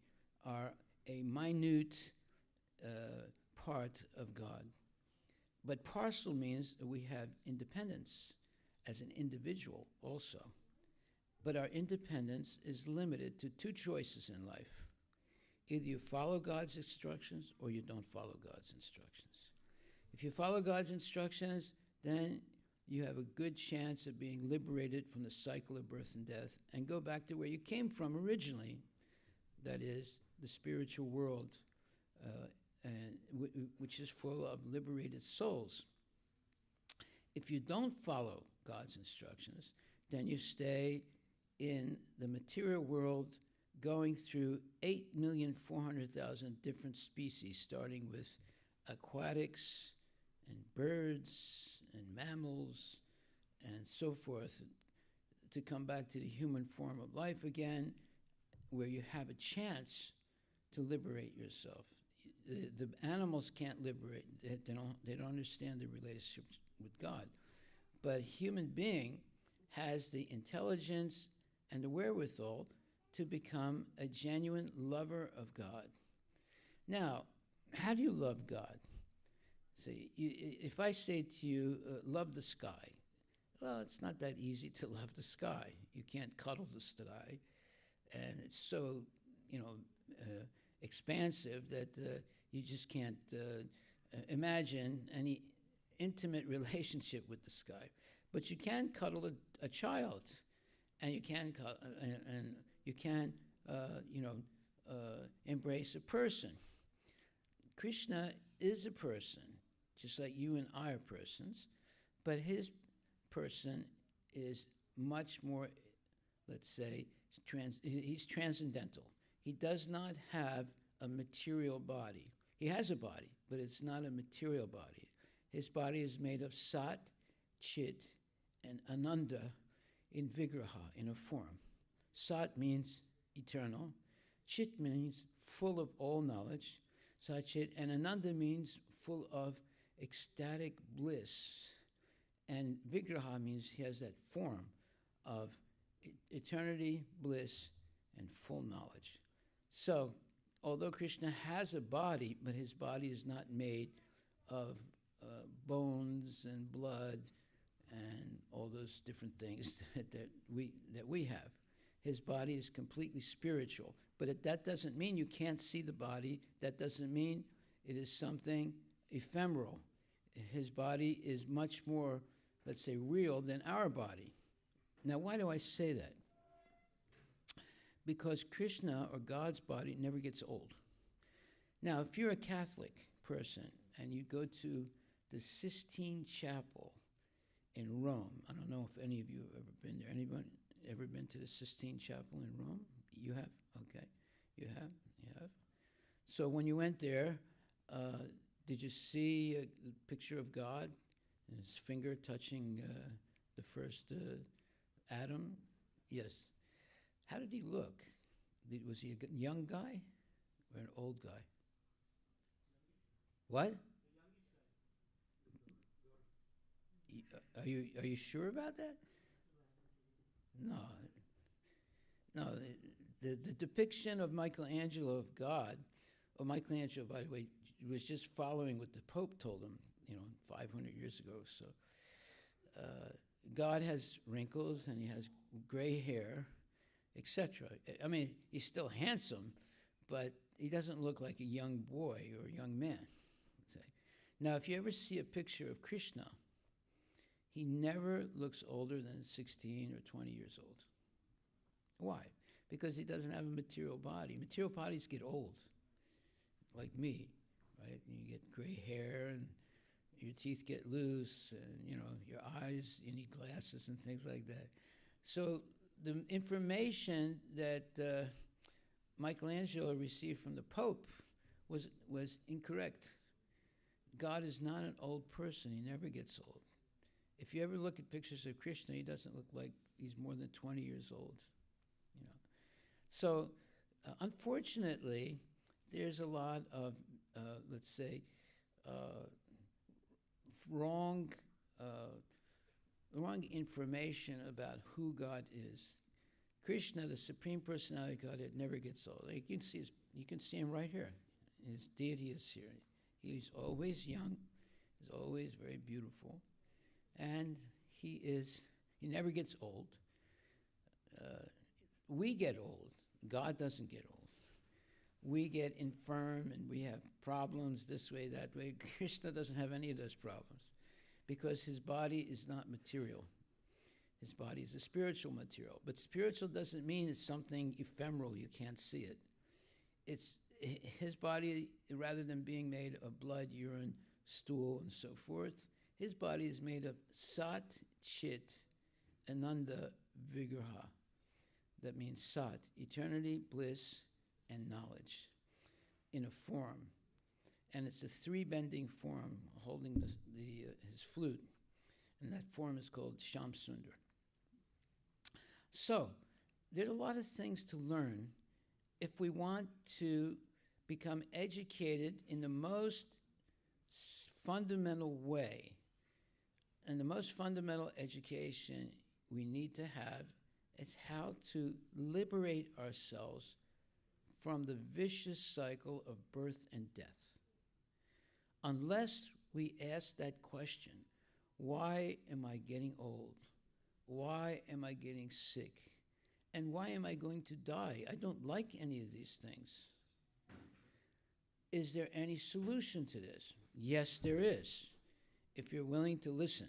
Speaker 2: are a minute part of God. But parcel means that we have independence as an individual also. But our independence is limited to two choices in life. Either you follow God's instructions or you don't follow God's instructions. If you follow God's instructions, then you have a good chance of being liberated from the cycle of birth and death and go back to where you came from originally, that is, the spiritual world, which is full of liberated souls. If you don't follow God's instructions, then you stay in the material world going through 8,400,000 different species, starting with aquatics and birds and mammals and so forth, to come back to the human form of life again, where you have a chance to liberate yourself. The animals can't liberate. They don't understand the relationship with God. But a human being has the intelligence and the wherewithal to become a genuine lover of God. Now, how do you love God? See, if I say to you, love the sky, well, it's not that easy to love the sky. You can't cuddle the sky, and it's so, expansive that you just can't imagine any intimate relationship with the sky. But you can cuddle a child, and you can embrace a person. Krishna is a person, just like you and I are persons, but his person is much more, let's say, he's transcendental. He does not have a material body. He has a body, but it's not a material body. His body is made of sat, chit, and ananda in vigraha, in a form. Sat means eternal. Chit means full of all knowledge. Sat, chit, and ananda means full of ecstatic bliss. And vigraha means he has that form of eternity, bliss, and full knowledge. So, although Krishna has a body, but his body is not made of bones and blood and all those different things that we have. His body is completely spiritual. But that doesn't mean you can't see the body. That doesn't mean it is something ephemeral. His body is much more, let's say, real than our body. Now, why do I say that? Because Krishna, or God's body, never gets old. Now, if you're a Catholic person and you go to the Sistine Chapel in Rome, I don't know if any of you have ever been there. Anyone ever been to the Sistine Chapel in Rome? You have? Okay. You have? You have? So when you went there, did you see a picture of God and his finger touching the first Adam? Yes. How did he look? Was he a young guy or an old guy? What? Are you sure about that? No. The depiction of Michelangelo of God, or Michelangelo, by the way, was just following what the Pope told him, 500 years ago. So God has wrinkles and he has gray hair, etc. I mean, he's still handsome, but he doesn't look like a young boy or a young man. Say. Now, if you ever see a picture of Krishna, he never looks older than 16 or 20 years old. Why? Because he doesn't have a material body. Material bodies get old, like me, right? You get gray hair and your teeth get loose and, your eyes, you need glasses and things like that. So the information that Michelangelo received from the Pope was incorrect. God is not an old person. He never gets old. If you ever look at pictures of Krishna, he doesn't look like he's more than 20 years old. So, unfortunately, there's a lot of, let's say, wrong information about who God is. Krishna, the Supreme Personality of Godhead, never gets old. You can see him right here. His deity is here. He's always young. He's always very beautiful. And he never gets old. We get old. God doesn't get old. We get infirm and we have problems this way, that way. Krishna doesn't have any of those problems because his body is not material. His body is a spiritual material. But spiritual doesn't mean it's something ephemeral, you can't see it. It's his body, rather than being made of blood, urine, stool, and so forth, his body is made of sat, chit, ananda, vigraha. That means sat, eternity, bliss, and knowledge in a form. And it's a three-bending form holding his flute. And that form is called Shyam Sundar. So, there's a lot of things to learn if we want to become educated in the most fundamental way. And the most fundamental education we need to have is how to liberate ourselves from the vicious cycle of birth and death. Unless we ask that question, why am I getting old? Why am I getting sick? And why am I going to die? I don't like any of these things. Is there any solution to this? Yes, there is, if you're willing to listen.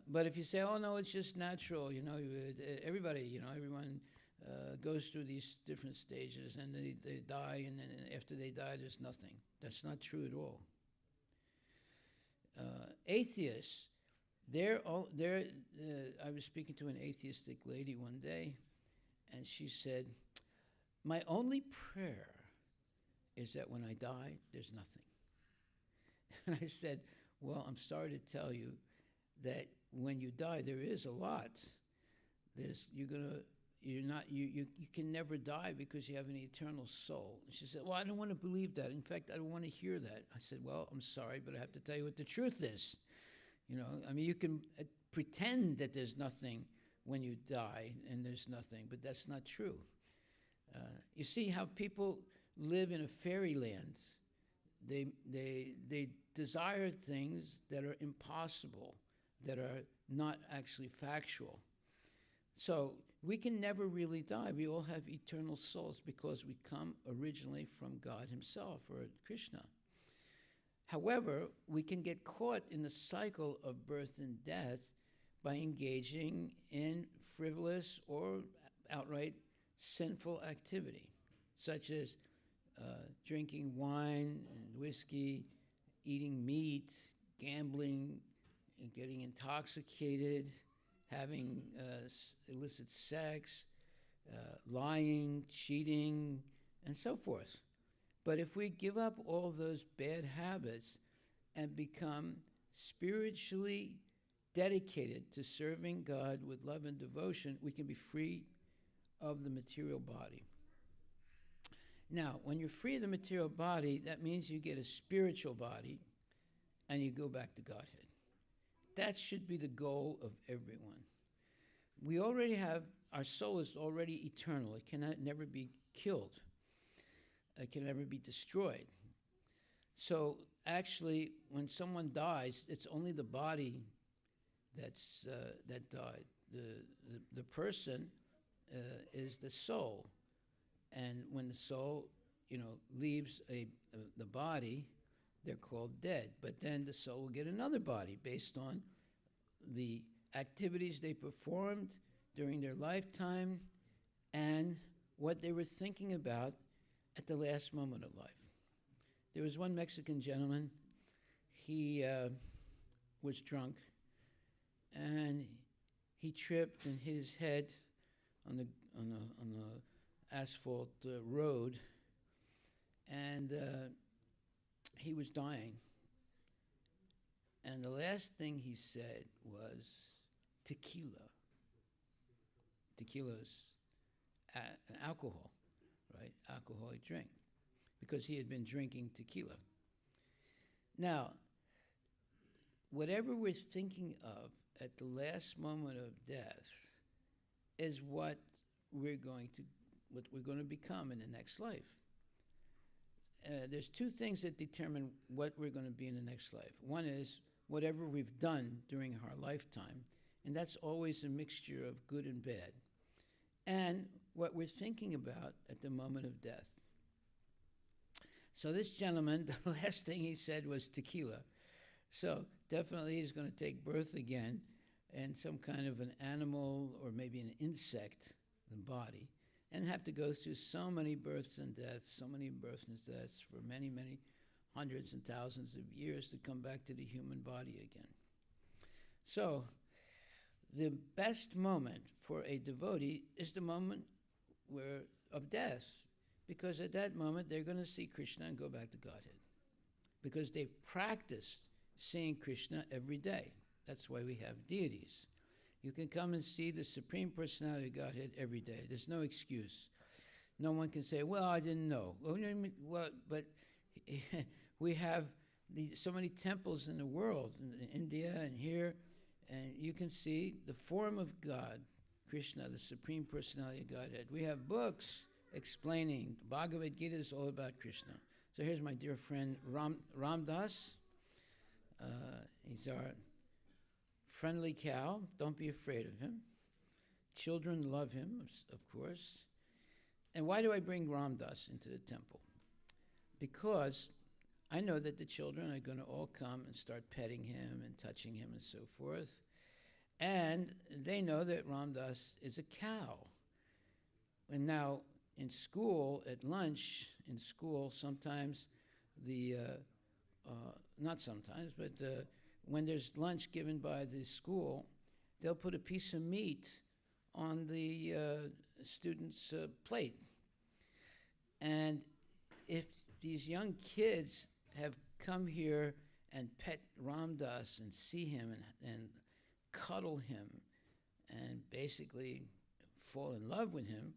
Speaker 2: But if you say, oh, no, it's just natural, everybody, everyone goes through these different stages, and they die, and then after they die, there's nothing. That's not true at all. Atheists, I was speaking to an atheistic lady one day, and she said, "My only prayer is that when I die, there's nothing." And I said, "Well, I'm sorry to tell you that when you die, there is a lot. You can never die because you have an eternal soul." And she said, "Well, I don't want to believe that. In fact, I don't want to hear that." I said, "Well, I'm sorry, but I have to tell you what the truth is. I mean, you can pretend that there's nothing when you die, and there's nothing, but that's not true. You see how people live in a fairyland. They desire things that are impossible, that are not actually factual. So we can never really die. We all have eternal souls because we come originally from God himself, or Krishna. However, we can get caught in the cycle of birth and death by engaging in frivolous or outright sinful activity, such as drinking wine and whiskey, eating meat, gambling, and getting intoxicated, having illicit sex, lying, cheating, and so forth. But if we give up all those bad habits and become spiritually dedicated to serving God with love and devotion, we can be free of the material body. Now, when you're free of the material body, that means you get a spiritual body and you go back to Godhead. That should be the goal of everyone. We already have, our soul is already eternal. It cannot never be killed. It can never be destroyed. So actually, when someone dies, it's only the body that died. The person is the soul. And when the soul, leaves the body, they're called dead. But then the soul will get another body based on the activities they performed during their lifetime and what they were thinking about at the last moment of life. There was one Mexican gentleman. He was drunk, and he tripped and hit his head on the asphalt road, and he was dying. And the last thing he said was tequila. Tequila is an alcohol, right? Alcoholic drink, because he had been drinking tequila. Now, whatever we're thinking of at the last moment of death is what we're going to become in the next life. There's two things that determine what we're going to be in the next life. One is whatever we've done during our lifetime, and that's always a mixture of good and bad, and what we're thinking about at the moment of death. So this gentleman, the last thing he said was tequila. So definitely he's going to take birth again in some kind of an animal or maybe an insect body, and have to go through so many births and deaths for many, many hundreds and thousands of years to come back to the human body again. So the best moment for a devotee is the moment of death, because at that moment they're going to see Krishna and go back to Godhead, because they've practiced seeing Krishna every day. That's why we have deities. You can come and see the Supreme Personality of Godhead every day. There's no excuse. No one can say, "Well, I didn't know." Well, but we have so many temples in the world, in India and here, and you can see the form of God, Krishna, the Supreme Personality of Godhead. We have books explaining. The Bhagavad Gita is all about Krishna. So here's my dear friend Ram Das. He's our friendly cow. Don't be afraid of him. Children love him, of course. And why do I bring Ram Das into the temple? Because I know that the children are going to all come and start petting him and touching him and so forth. And they know that Ram Das is a cow. And now in school, at lunch, in school, sometimes not sometimes, but when there's lunch given by the school, they'll put a piece of meat on the student's plate. And if these young kids have come here and pet Ram Dass and see him and cuddle him and basically fall in love with him,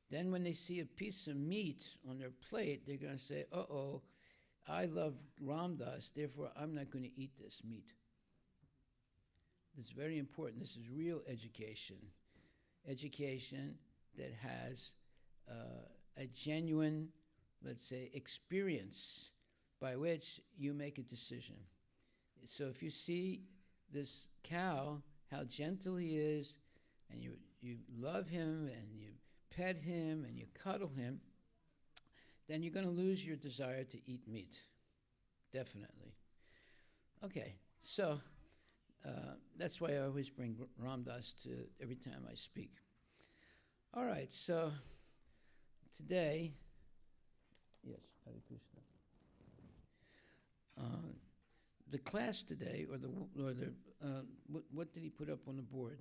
Speaker 2: then when they see a piece of meat on their plate, they're going to say, uh-oh, I love Ram Dass, therefore I'm not going to eat this meat. This is very important. This is real education. Education that has a genuine, let's say, experience by which you make a decision. So if you see this cow, how gentle he is, and you love him, and you pet him, and you cuddle him, then you're going to lose your desire to eat meat. Definitely. Okay, so that's why I always bring Ram Dass to every time I speak. All right, so today, yes, Hare Krishna. The class today, what did he put up on the board?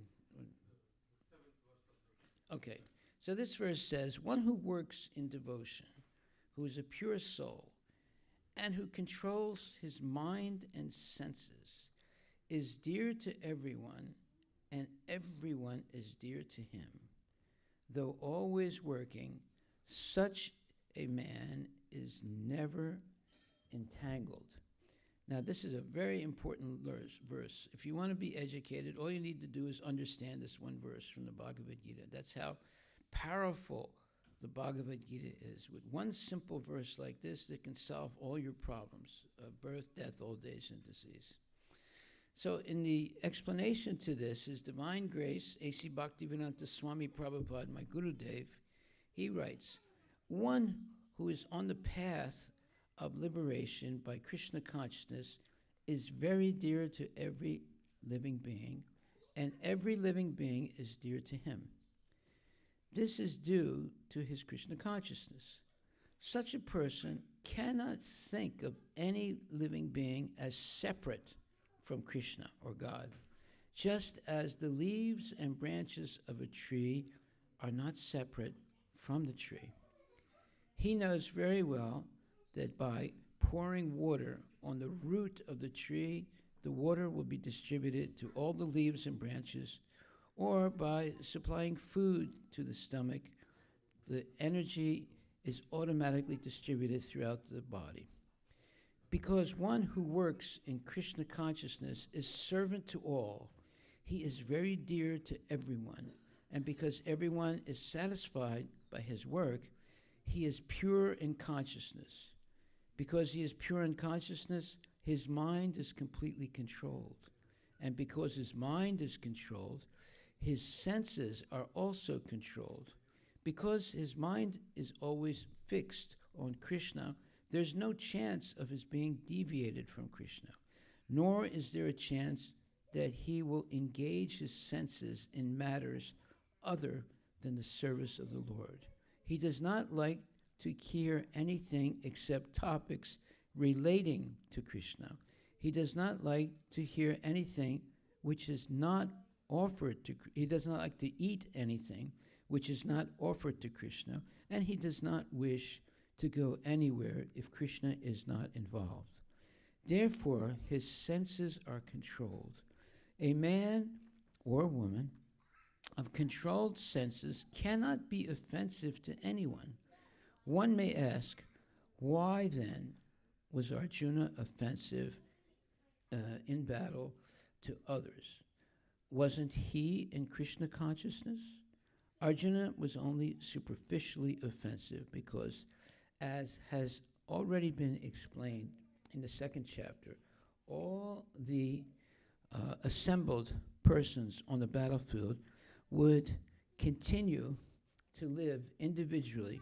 Speaker 2: Okay, so this verse says, one who works in devotion, who is a pure soul, and who controls his mind and senses, is dear to everyone, and everyone is dear to him. Though always working, such a man is never entangled. Now, this is a very important verse. If you want to be educated, all you need to do is understand this one verse from the Bhagavad Gita. That's how powerful the Bhagavad Gita is. With one simple verse like this, that can solve all your problems of birth, death, old age, and disease. So in the explanation to this, His Divine Grace, A.C. Bhaktivedanta Swami Prabhupada, my Gurudev, he writes, one who is on the path of liberation by Krishna consciousness is very dear to every living being, and every living being is dear to him. This is due to his Krishna consciousness. Such a person cannot think of any living being as separate from Krishna or God, just as the leaves and branches of a tree are not separate from the tree. He knows very well that by pouring water on the root of the tree, the water will be distributed to all the leaves and branches, or by supplying food to the stomach, the energy is automatically distributed throughout the body. Because one who works in Krishna consciousness is servant to all, he is very dear to everyone, and because everyone is satisfied by his work, he is pure in consciousness. Because he is pure in consciousness, his mind is completely controlled. And because his mind is controlled, his senses are also controlled. Because his mind is always fixed on Krishna, there's no chance of his being deviated from Krishna, nor is there a chance that he will engage his senses in matters other than the service of the Lord. He does not like to hear anything except topics relating to Krishna. He does not like to hear anything which is not offered to, he does not like to eat anything which is not offered to Krishna, and he does not wish to go anywhere if Krishna is not involved. Therefore, his senses are controlled. A man or woman of controlled senses cannot be offensive to anyone. One may ask, why then was Arjuna offensive in battle to others? Wasn't he in Krishna consciousness? Arjuna was only superficially offensive because, as has already been explained in the second chapter, all the assembled persons on the battlefield would continue to live individually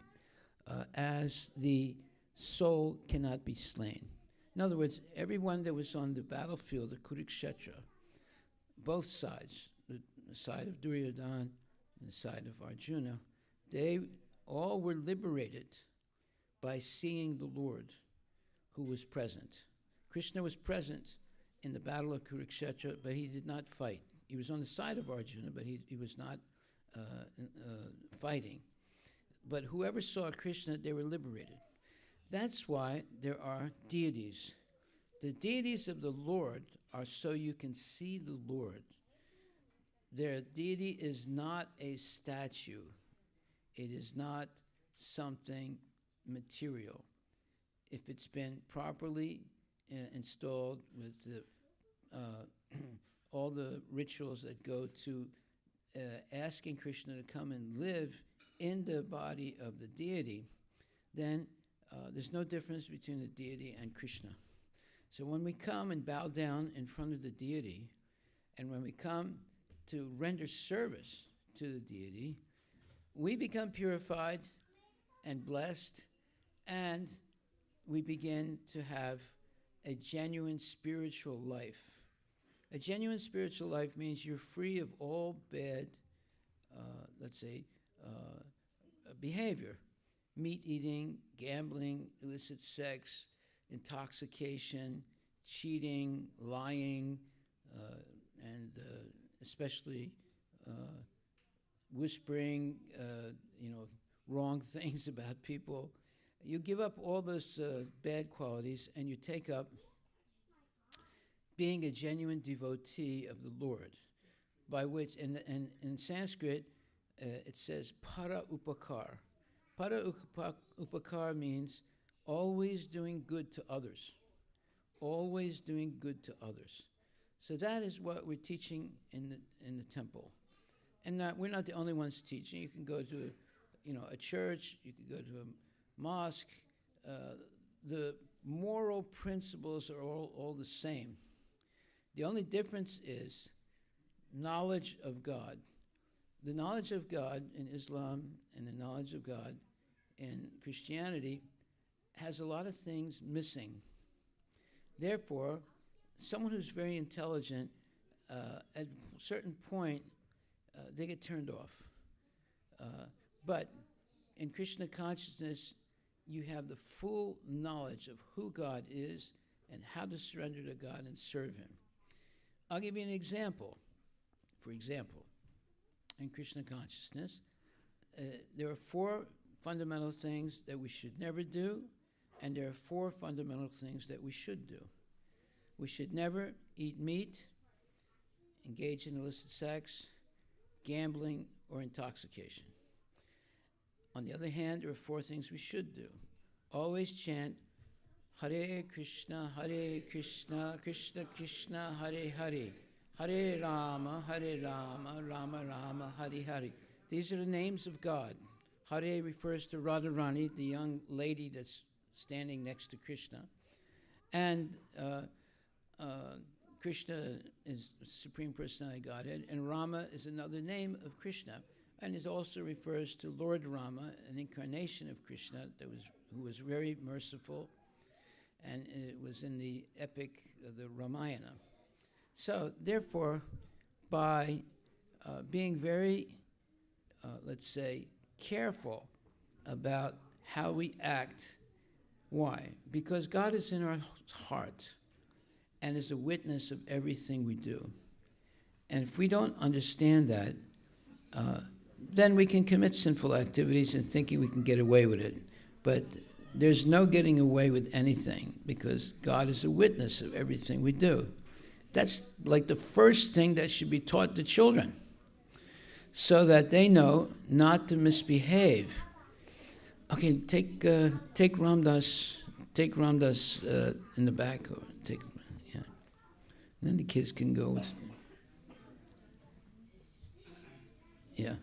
Speaker 2: as the soul cannot be slain. In other words, everyone that was on the battlefield of Kurukshetra, both sides, the side of Duryodhana and the side of Arjuna, they all were liberated by seeing the Lord who was present. Krishna was present in the battle of Kurukshetra, but he did not fight. He was on the side of Arjuna, but he was not fighting. But whoever saw Krishna, they were liberated. That's why there are deities. The deities of the Lord are so you can see the Lord. Their deity is not a statue. It is not something material. If it's been properly installed with all the rituals that go to asking Krishna to come and live in the body of the deity, then there's no difference between the deity and Krishna. So when we come and bow down in front of the deity, and when we come to render service to the deity, we become purified and blessed, and we begin to have a genuine spiritual life. A genuine spiritual life means you're free of all bad, behavior. Meat eating, gambling, illicit sex, intoxication, cheating, lying, and especially whispering, wrong things about people. You give up all those bad qualities, and you take up being a genuine devotee of the Lord, by which, in Sanskrit, it says para upakar. Para upakar means always doing good to others. Always doing good to others. So that is what we're teaching in the temple. And we're not the only ones teaching. You can go to a church, you can go to a mosque. The moral principles are all the same. The only difference is knowledge of God. The knowledge of God in Islam and the knowledge of God in Christianity has a lot of things missing. Therefore, someone who's very intelligent, at a certain point, they get turned off. But in Krishna consciousness, you have the full knowledge of who God is and how to surrender to God and serve Him. I'll give you an example. For example, in Krishna consciousness, there are 4 fundamental things that we should never do, and there are 4 fundamental things that we should do. We should never eat meat, engage in illicit sex, gambling, or intoxication. On the other hand, there are 4 things we should do. Always chant Hare Krishna, Krishna Krishna, Hare Hare, Hare Rama, Rama Rama, Hare Hare. These are the names of God. Hare refers to Radharani, the young lady that's standing next to Krishna. And Krishna is the Supreme Personality of Godhead, and Rama is another name of Krishna. And it also refers to Lord Rama, an incarnation of Krishna who was very merciful, and it was in the epic of the Ramayana. So, therefore, by being very, careful about how we act, why? Because God is in our heart and is a witness of everything we do. And if we don't understand that, then we can commit sinful activities and thinking we can get away with it. But there's no getting away with anything because God is a witness of everything we do. That's like the first thing that should be taught to children so that they know not to misbehave. Okay, take Ramdas in the back, or take, yeah. And then the kids can go with, yeah.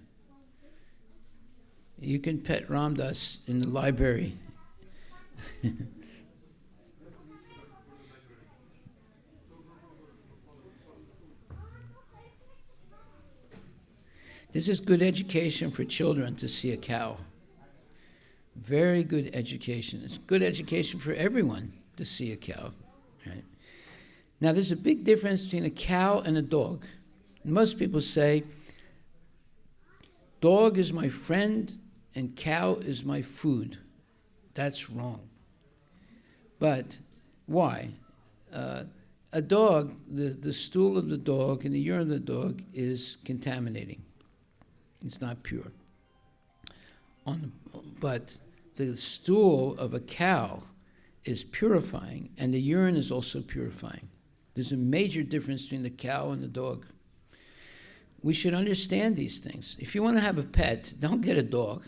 Speaker 2: You can pet Ramdas in the library. This is good education for children to see a cow. Very good education. It's good education for everyone to see a cow. Right? Now, there's a big difference between a cow and a dog. Most people say, dog is my friend and cow is my food. That's wrong. But why? A dog, the stool of the dog and the urine of the dog is contaminating. It's not pure. But the stool of a cow is purifying, and the urine is also purifying. There's a major difference between the cow and the dog. We should understand these things. If you want to have a pet, don't get a dog.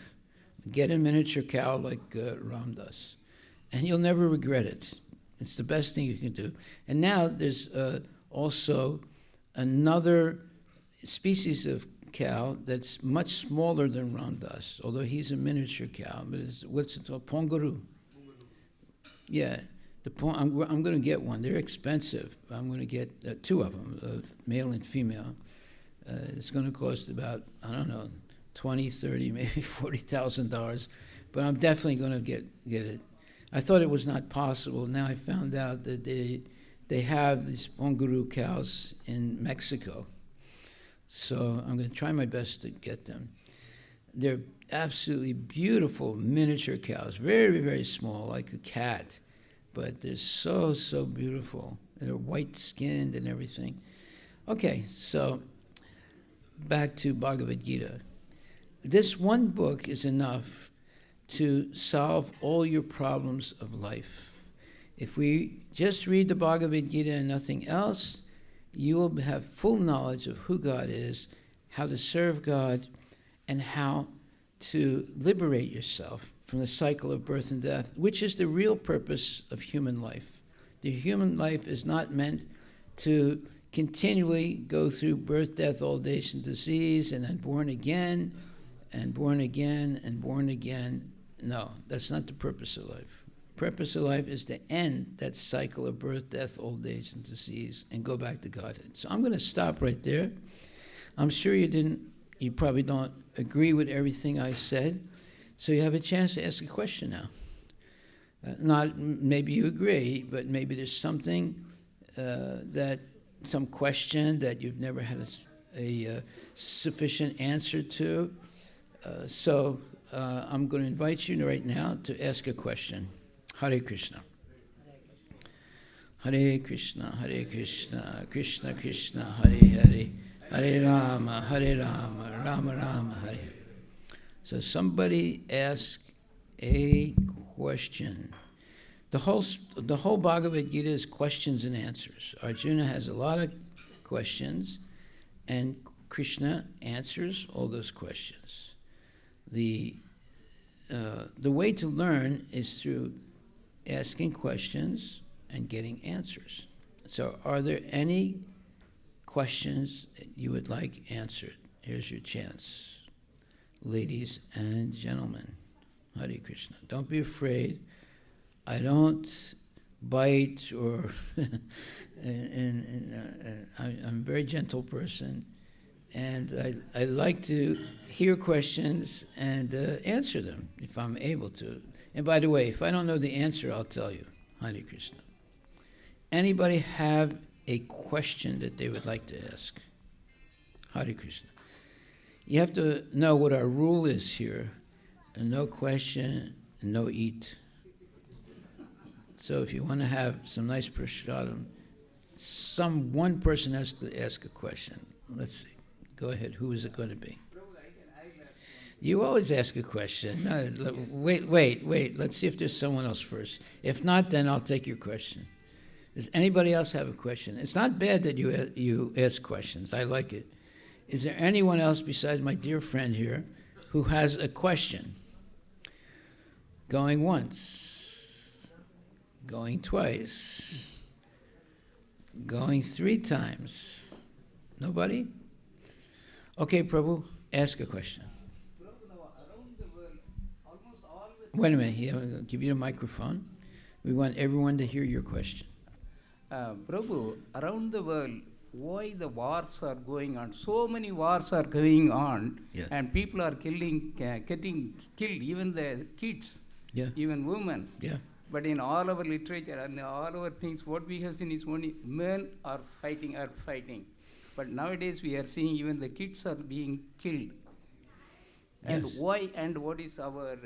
Speaker 2: Get a miniature cow like Ram does, and you'll never regret it. It's the best thing you can do. And now there's also another species of cow that's much smaller than Ram Das, although he's a miniature cow. But what's it called? Pongaru. Yeah, I'm going to get one. They're expensive. I'm going to get two of them, male and female. It's going to cost about, I don't know, $20, $30, maybe $40,000. But I'm definitely going to get it. I thought it was not possible. Now I found out that they have these Pongaru cows in Mexico. So I'm going to try my best to get them. They're absolutely beautiful miniature cows, very, very small, like a cat. But they're so, so beautiful. They're white-skinned and everything. Okay, so back to Bhagavad Gita. This one book is enough to solve all your problems of life. If we just read the Bhagavad Gita and nothing else, you will have full knowledge of who God is, how to serve God, and how to liberate yourself from the cycle of birth and death, which is the real purpose of human life. The human life is not meant to continually go through birth, death, old age, and disease, and then born again, and born again, and born again. No, that's not the purpose of life. Purpose of life is to end that cycle of birth, death, old age, and disease, and go back to Godhead. So I'm going to stop right there. I'm sure you probably don't agree with everything I said, so you have a chance to ask a question now. Maybe you agree, but maybe there's something some question that you've never had a sufficient answer to. So I'm going to invite you right now to ask a question. Hare Krishna. Hare Krishna, Hare Krishna, Krishna Krishna, Hare Hare, Hare Rama, Rama Rama, Hare. So somebody ask a question. The whole Bhagavad Gita is questions and answers. Arjuna has a lot of questions, and Krishna answers all those questions. The way to learn is through asking questions and getting answers. So are there any questions that you would like answered? Here's your chance. Ladies and gentlemen, Hare Krishna. Don't be afraid. I don't bite or I'm a very gentle person, and I like to hear questions and answer them if I'm able to. And by the way, if I don't know the answer, I'll tell you. Hare Krishna. Anybody have a question that they would like to ask? Hare Krishna. You have to know what our rule is here. No question, no eat. So if you want to have some nice prasadam, one person has to ask a question. Let's see. Go ahead. Who is it going to be? You always ask a question. No, wait. Let's see if there's someone else first. If not, then I'll take your question. Does anybody else have a question? It's not bad that you ask questions. I like it. Is there anyone else besides my dear friend here who has a question? Going once, going twice, going 3 times. Nobody? Okay, Prabhu, ask a question. Wait a minute, I'll give you the microphone. We want everyone to hear your question.
Speaker 3: Prabhu, around the world, why the wars are going on? So many wars are going on,
Speaker 2: Yeah.
Speaker 3: and people are getting killed, even the kids,
Speaker 2: Yeah.
Speaker 3: even women.
Speaker 2: Yeah.
Speaker 3: But in all our literature and all our things, what we have seen is only men are fighting. But nowadays we are seeing even the kids are being killed. And
Speaker 2: Yes.
Speaker 3: why and what is our...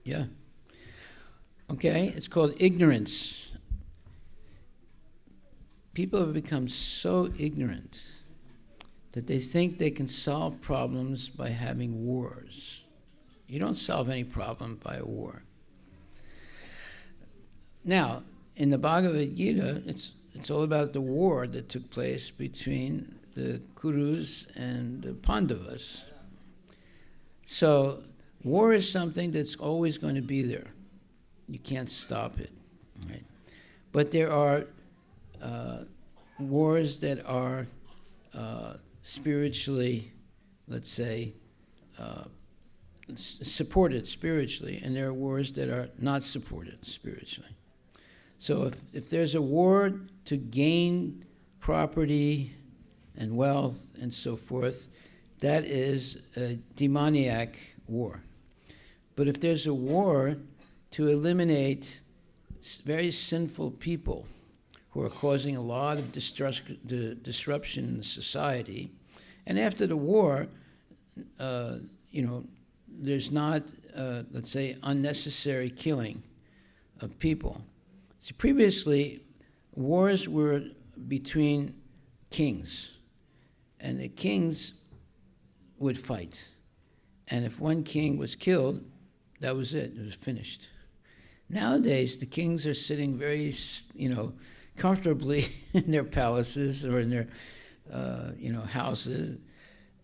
Speaker 2: Yeah. Okay, it's called ignorance. People have become so ignorant that they think they can solve problems by having wars. You don't solve any problem by a war. Now, in the Bhagavad Gita, it's all about the war that took place between the Kurus and the Pandavas. So, war is something that's always going to be there. You can't stop it, right? But there are wars that are spiritually, let's say, supported spiritually, and there are wars that are not supported spiritually. So if there's a war to gain property and wealth and so forth, that is a demoniac war. But if there's a war to eliminate very sinful people who are causing a lot of disruption in the society, and after the war, there's not, let's say, unnecessary killing of people. See, previously, wars were between kings, and the kings would fight. And if one king was killed, that was it. It was finished. Nowadays, the kings are sitting very, comfortably in their palaces or in their, houses,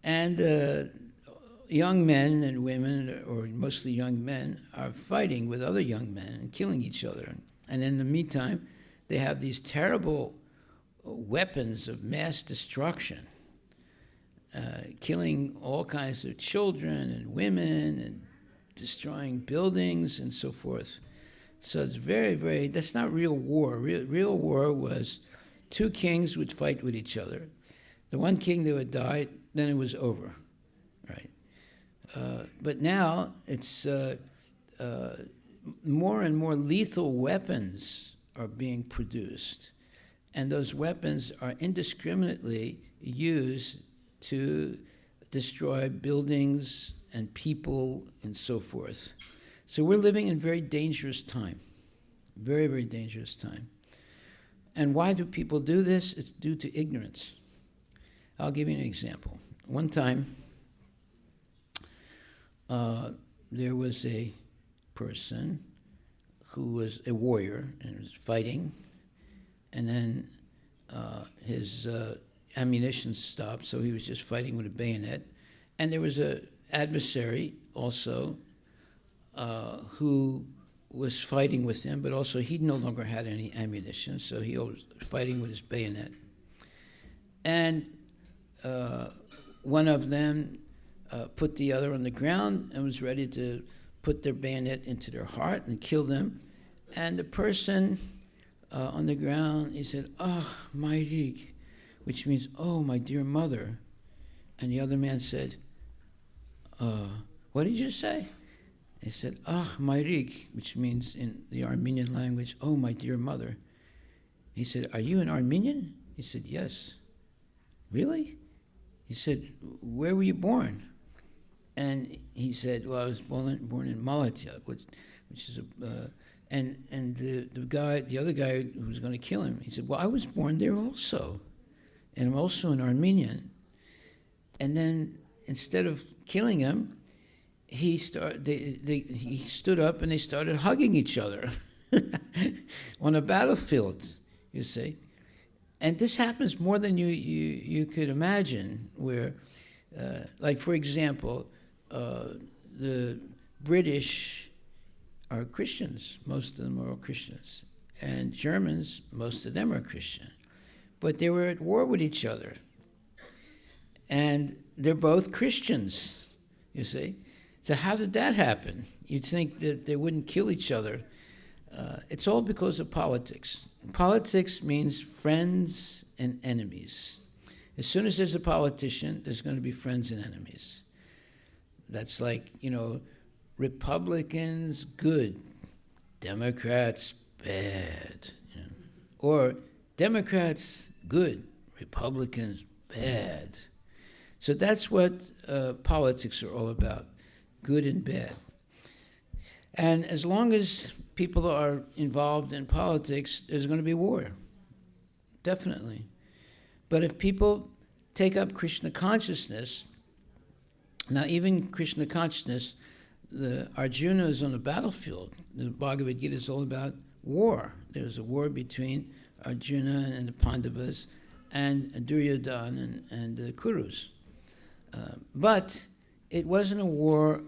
Speaker 2: and young men and women, or mostly young men, are fighting with other young men and killing each other. And in the meantime, they have these terrible weapons of mass destruction, killing all kinds of children and women and destroying buildings and so forth. So it's very, very, that's not real war. Real war was two kings would fight with each other. The one king that would die, then it was over, right? But now it's more and more lethal weapons are being produced, and those weapons are indiscriminately used to destroy buildings and people and so forth. So we're living in very dangerous time, very, very dangerous time. And why do people do this? It's due to ignorance. I'll give you an example. One time, there was a person who was a warrior and was fighting, and then his ammunition stopped, so he was just fighting with a bayonet. And there was an adversary also who was fighting with him, but also he no longer had any ammunition, so he was fighting with his bayonet. And one of them put the other on the ground and was ready to put their bayonet into their heart and kill them. And the person on the ground, he said, "Ah, Mairik," which means, "Oh, my dear mother." And the other man said, "What did you say?" He said, "Ah, Mairik," which means in the Armenian language, "Oh, my dear mother." He said, "Are you an Armenian?" He said, "Yes." "Really?" He said, "Where were you born?" And he said, "Well, I was born in Malatya," which is and the other guy who was going to kill him, he said, "Well, I was born there also, and I'm also an Armenian." And then instead of killing him, he stood up and they started hugging each other on a battlefield, you see. And this happens more than you could imagine, where, like, for example, the British are Christians. Most of them are Christians. And Germans, most of them are Christian. But they were at war with each other. And they're both Christians, you see. So how did that happen? You'd think that they wouldn't kill each other. It's all because of politics. Politics means friends and enemies. As soon as there's a politician, there's going to be friends and enemies. That's like, Republicans, good. Democrats, bad. Or Democrats, good. Republicans, bad. So that's what politics are all about, good and bad. And as long as people are involved in politics, there's going to be war, definitely. But if people take up Krishna consciousness, now even Krishna consciousness, the Arjuna is on the battlefield. The Bhagavad Gita is all about war. There was a war between Arjuna and the Pandavas and Duryodhana and the Kurus. But it wasn't a war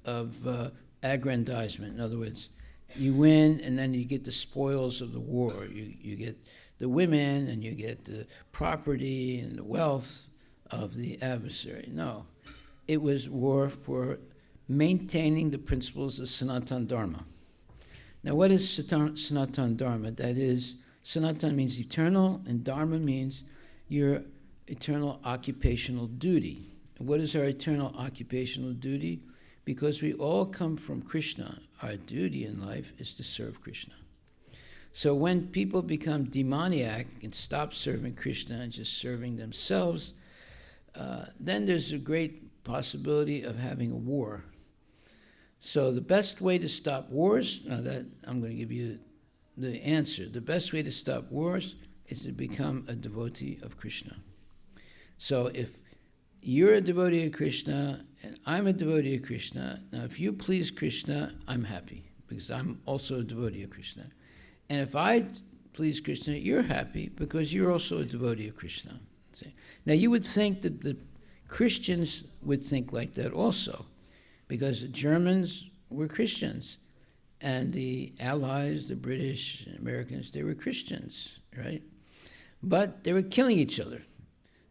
Speaker 2: of aggrandizement. In other words, you win and then you get the spoils of the war. You get the women and you get the property and the wealth of the adversary. No, it was war for maintaining the principles of Sanatana Dharma. Now, what is Sanatana Dharma? That is, Sanatana means eternal, and Dharma means your eternal occupational duty. And what is our eternal occupational duty? Because we all come from Krishna, our duty in life is to serve Krishna. So when people become demoniac and stop serving Krishna and just serving themselves, then there's a great possibility of having a war. So the best way to stop wars, now that I'm going to give you the answer, the best way to stop wars is to become a devotee of Krishna. So if you're a devotee of Krishna and I'm a devotee of Krishna, now if you please Krishna, I'm happy because I'm also a devotee of Krishna. And if I please Krishna, you're happy because you're also a devotee of Krishna. See? Now you would think that the Christians would think like that also, because the Germans were Christians and the Allies, the British, and Americans, they were Christians, right? But they were killing each other.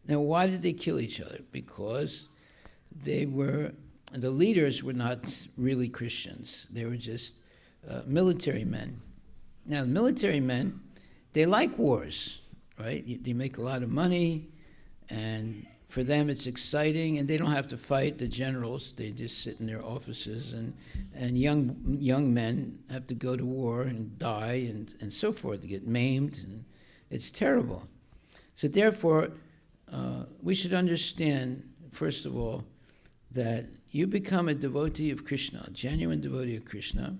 Speaker 2: Now, why did they kill each other? Because the leaders were not really Christians. They were just military men. Now, the military men, they like wars, right? They make a lot of money, and for them it's exciting, and they don't have to fight the generals. They just sit in their offices, and young men have to go to war and die and so forth. They get maimed, and it's terrible. So therefore, we should understand, first of all, that you become a devotee of Krishna, a genuine devotee of Krishna.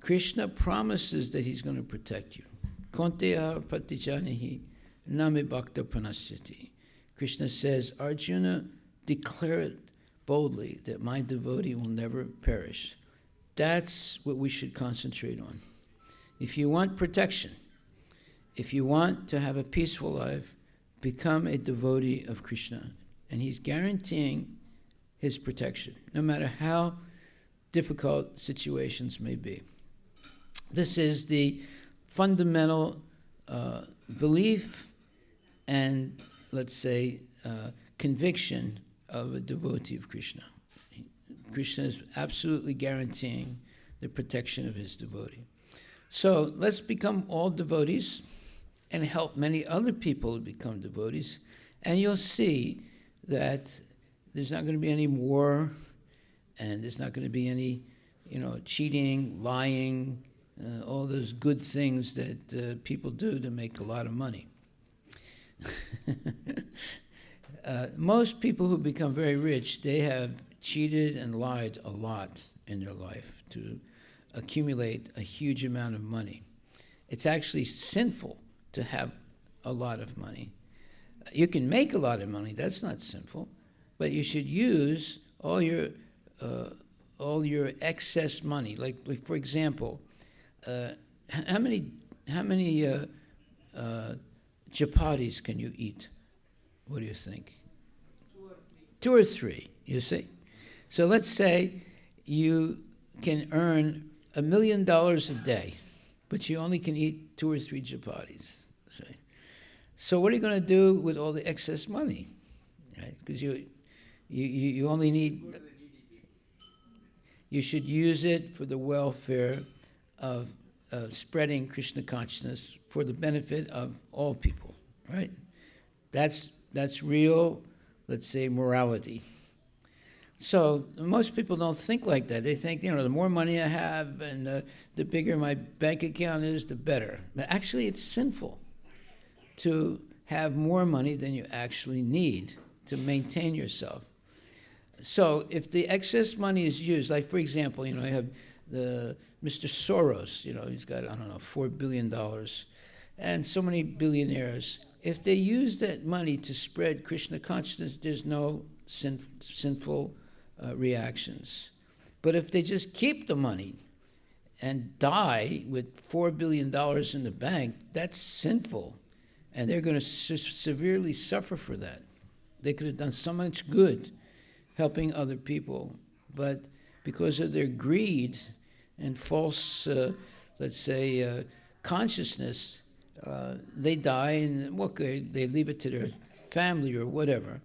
Speaker 2: Krishna promises that he's going to protect you. Konteya patijanihi name bhakta panasyati. Krishna says, Arjuna, declare it boldly that my devotee will never perish. That's what we should concentrate on. If you want protection, if you want to have a peaceful life, become a devotee of Krishna. And he's guaranteeing his protection, no matter how difficult situations may be. This is the fundamental belief and, let's say, conviction of a devotee of Krishna. Krishna is absolutely guaranteeing the protection of his devotee. So let's become all devotees and help many other people to become devotees, and you'll see that there's not going to be any war, and there's not going to be any, cheating, lying, all those good things that people do to make a lot of money. Most people who become very rich, they have cheated and lied a lot in their life to accumulate a huge amount of money. It's actually sinful to have a lot of money. You can make a lot of money, that's not sinful, but you should use all your excess money. Like for example, how many chapatis can you eat? What do you think? 2 or 3, you see. So let's say you can earn $1 million a day, but you only can eat 2 or 3 chapatis. So what are you going to do with all the excess money? Right? Because you only need. You should use it for the welfare of spreading Krishna consciousness for the benefit of all people. Right? That's real, let's say, morality. So most people don't think like that. They think, the more money I have and the bigger my bank account is, the better. But actually, it's sinful to have more money than you actually need to maintain yourself. So if the excess money is used, like for example, you have the Mr. Soros, he's got, I don't know, $4 billion, and so many billionaires. If they use that money to spread Krishna consciousness, there's no sinful reactions. But if they just keep the money and die with $4 billion in the bank, that's sinful. And they're going to severely suffer for that. They could have done so much good helping other people, but because of their greed and false, let's say, consciousness, they die, and okay, they leave it to their family or whatever.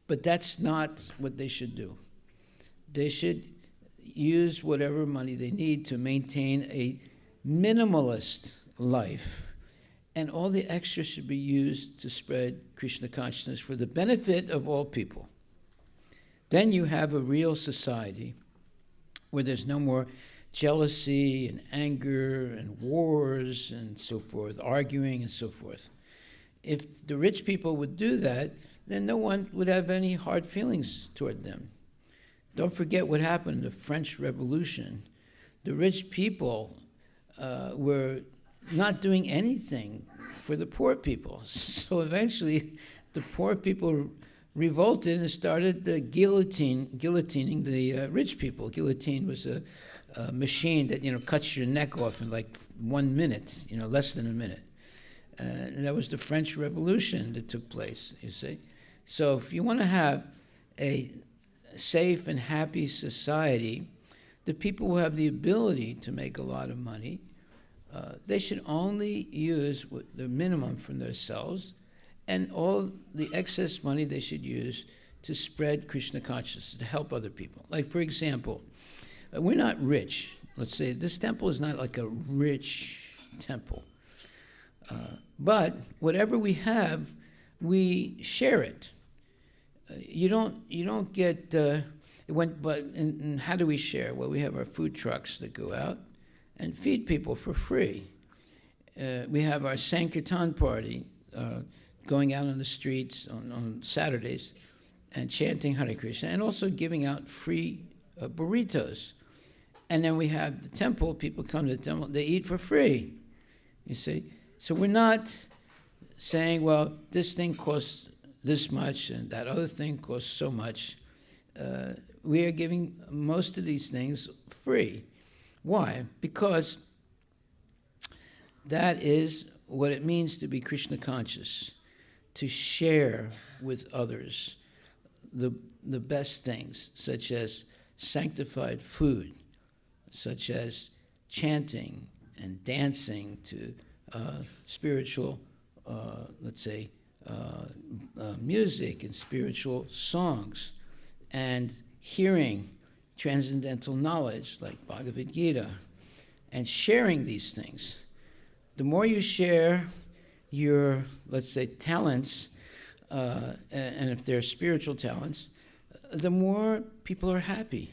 Speaker 2: But that's not what they should do. They should use whatever money they need to maintain a minimalist life, and all the extra should be used to spread Krishna consciousness for the benefit of all people. Then you have a real society where there's no more jealousy and anger and wars and so forth, arguing and so forth. If the rich people would do that, then no one would have any hard feelings toward them. Don't forget what happened in the French Revolution. The rich people were not doing anything for the poor people. So eventually the poor people revolted and started guillotining the rich people. Guillotine was a machine that cuts your neck off in like 1 minute, less than a minute. And that was the French Revolution that took place, you see. So if you want to have a safe and happy society, the people who have the ability to make a lot of money, they should only use the minimum from themselves, and all the excess money they should use to spread Krishna consciousness, to help other people. Like, for example, we're not rich. Let's say this temple is not like a rich temple. But whatever we have, we share it. You don't get, and how do we share? Well, we have our food trucks that go out and feed people for free. We have our Sankirtan party going out on the streets on Saturdays and chanting Hare Krishna, and also giving out free burritos. And then we have the temple, people come to the temple, they eat for free, you see. So we're not saying, well, this thing costs this much and that other thing costs so much. We are giving most of these things free. Why? Because that is what it means to be Krishna conscious, to share with others the best things, such as sanctified food, such as chanting and dancing to spiritual, let's say, music and spiritual songs, and hearing transcendental knowledge like Bhagavad Gita, and sharing these things. The more you share your, let's say, talents, and if they're spiritual talents, the more people are happy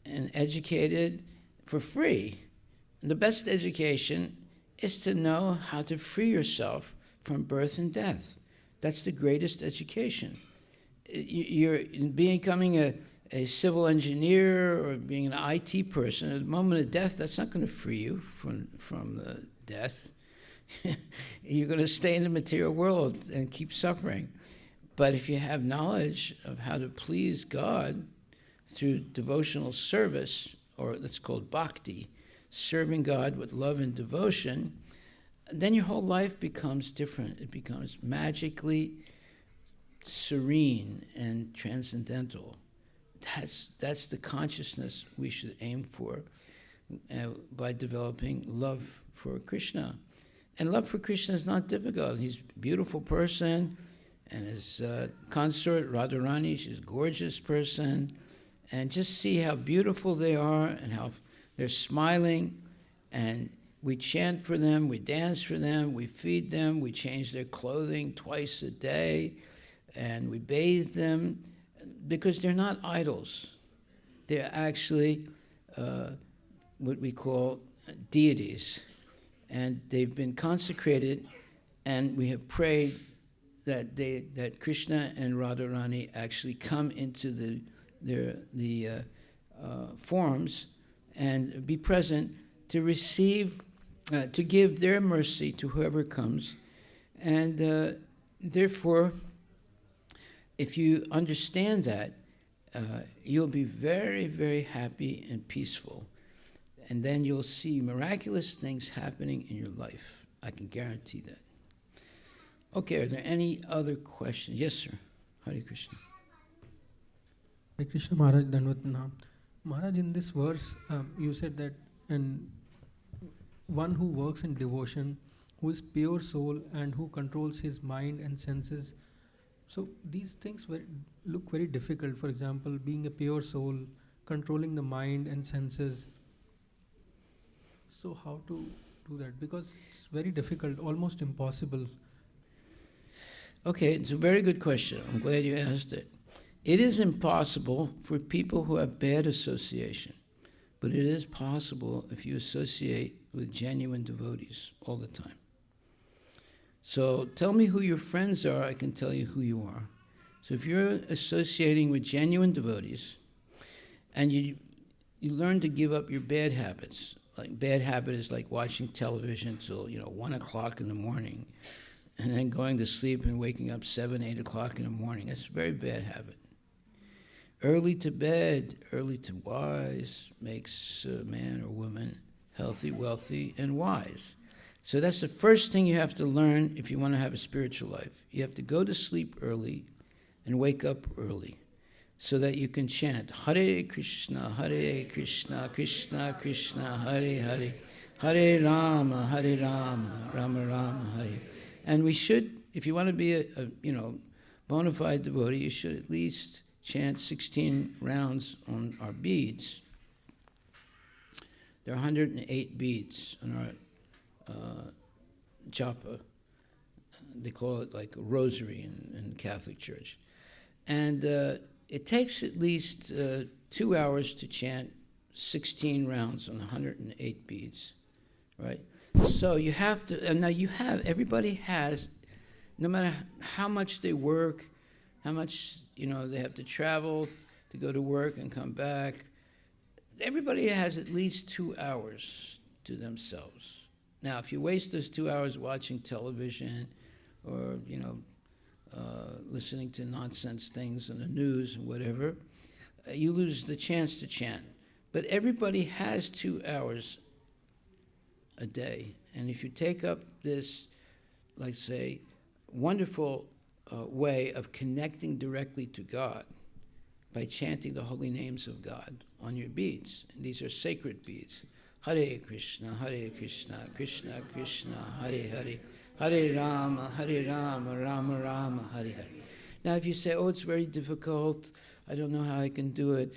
Speaker 2: and educated for free. And the best education is to know how to free yourself from birth and death. That's the greatest education. You're becoming a civil engineer or being an IT person, at the moment of death, that's not going to free you from death. You're going to stay in the material world and keep suffering. But if you have knowledge of how to please God through devotional service, or that's called bhakti, serving God with love and devotion, then your whole life becomes different. It becomes magically serene and transcendental. That's the consciousness we should aim for by developing love for Krishna. And love for Krishna is not difficult. He's a beautiful person, and his consort, Radharani, she's a gorgeous person. And just see how beautiful they are and how they're smiling. And we chant for them, we dance for them, we feed them, we change their clothing twice a day, and we bathe them, because they're not idols. They're actually what we call deities. And they've been consecrated, and we have prayed that Krishna and Radharani actually come into the forms and be present to receive, to give their mercy to whoever comes. And therefore, if you understand that, you'll be very, very happy and peaceful. And then you'll see miraculous things happening in your life. I can guarantee that. Okay, are there any other questions? Yes, sir. Hare Krishna.
Speaker 4: Hare Krishna Maharaj, Dandavat Pranam. Maharaj, in this verse, you said that one who works in devotion, who is pure soul and who controls his mind and senses. So these things look very difficult. For example, being a pure soul, controlling the mind and senses. So how to do that? Because it's very difficult, almost impossible.
Speaker 2: Okay, it's a very good question. I'm glad you asked it. It is impossible for people who have bad association, but it is possible if you associate with genuine devotees all the time. So tell me who your friends are, I can tell you who you are. So if you're associating with genuine devotees, and you learn to give up your bad habits, like bad habit is like watching television till 1 o'clock in the morning, and then going to sleep and waking up 7, 8 o'clock in the morning. That's a very bad habit. Early to bed, early to wise makes a man or woman healthy, wealthy, and wise. So that's the first thing you have to learn if you want to have a spiritual life. You have to go to sleep early and wake up early so that you can chant Hare Krishna, Krishna Krishna, Hare Hare, Hare Rama, Rama Rama, Hare. And we should, if you want to be a bona fide devotee, you should at least chant 16 rounds on our beads. There are 108 beads on our japa. They call it like a rosary in the Catholic Church. And it takes at least 2 hours to chant 16 rounds on 108 beads, right? So you have to, and now everybody has, no matter how much they work, how much, they have to travel to go to work and come back, everybody has at least 2 hours to themselves. Now, if you waste those 2 hours watching television or, listening to nonsense things on the news and whatever, you lose the chance to chant. But everybody has 2 hours a day. And if you take up this, like say, wonderful way of connecting directly to God by chanting the holy names of God on your beads, and these are sacred beads, Hare Krishna, Krishna Krishna, Hare Hare, Hare Rama, Rama Rama, Hare Hare. Now if you say, oh, it's very difficult, I don't know how I can do it.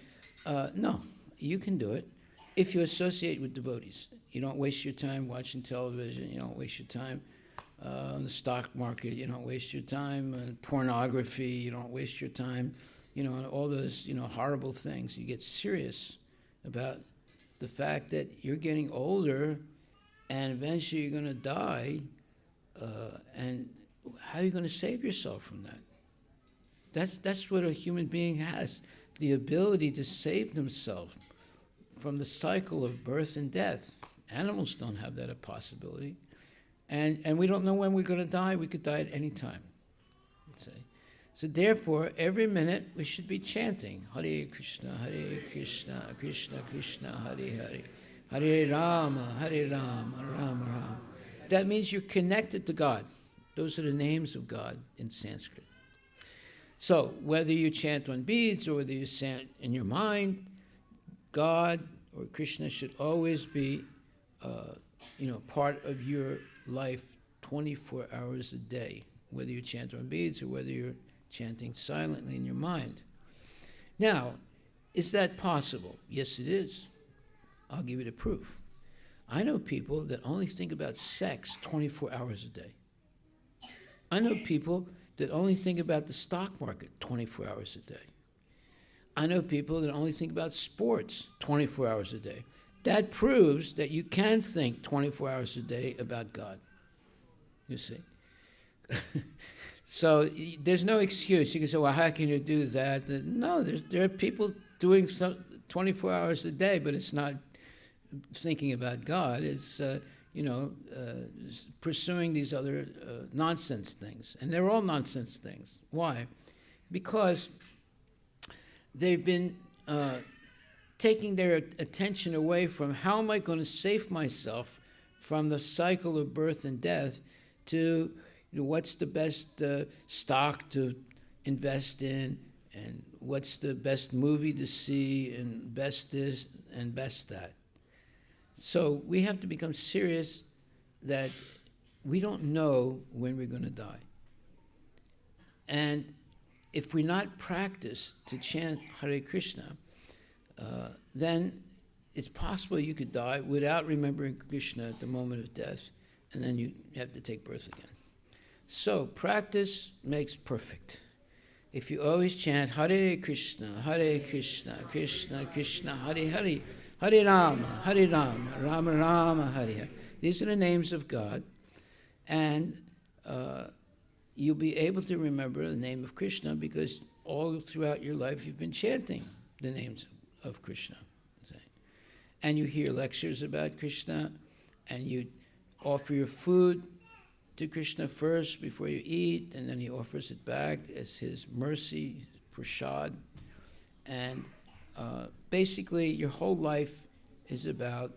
Speaker 2: No, you can do it if you associate with devotees. You don't waste your time watching television, you don't waste your time on the stock market, you don't waste your time on pornography, you don't waste your time, on all those, horrible things. You get serious about the fact that you're getting older and eventually you're going to die, and how are you going to save yourself from that? That's what a human being has, the ability to save themselves from the cycle of birth and death. Animals don't have that a possibility. And we don't know when we're going to die. We could die at any time. So therefore, every minute we should be chanting Hare Krishna, Krishna Krishna, Hare Hare, Hare Rama, Rama Rama. That means you're connected to God. Those are the names of God in Sanskrit. So whether you chant on beads or whether you chant in your mind, God or Krishna should always be part of your life 24 hours a day, whether you chant on beads or whether you're chanting silently in your mind. Now, is that possible? Yes, it is. I'll give you the proof. I know people that only think about sex 24 hours a day. I know people that only think about the stock market 24 hours a day. I know people that only think about sports 24 hours a day. That proves that you can think 24 hours a day about God. You see? So there's no excuse. You can say, well, how can you do that? No, there are people doing 24 hours a day, but it's not thinking about God. It's, pursuing these other nonsense things. And they're all nonsense things. Why? Because they've been taking their attention away from how am I going to save myself from the cycle of birth and death to what's the best stock to invest in, and what's the best movie to see, and best this and best that. So we have to become serious that we don't know when we're going to die. And if we're not practiced to chant Hare Krishna, then it's possible you could die without remembering Krishna at the moment of death, and then you have to take birth again. So practice makes perfect. If you always chant Hare Krishna, Krishna Krishna, Hare Hare, Hare Rama, Rama Rama, Hare Hare. These are the names of God, and you'll be able to remember the name of Krishna because all throughout your life you've been chanting the names of Krishna. And you hear lectures about Krishna, and you offer your food to Krishna first before you eat, and then he offers it back as his mercy, prasad. And basically your whole life is about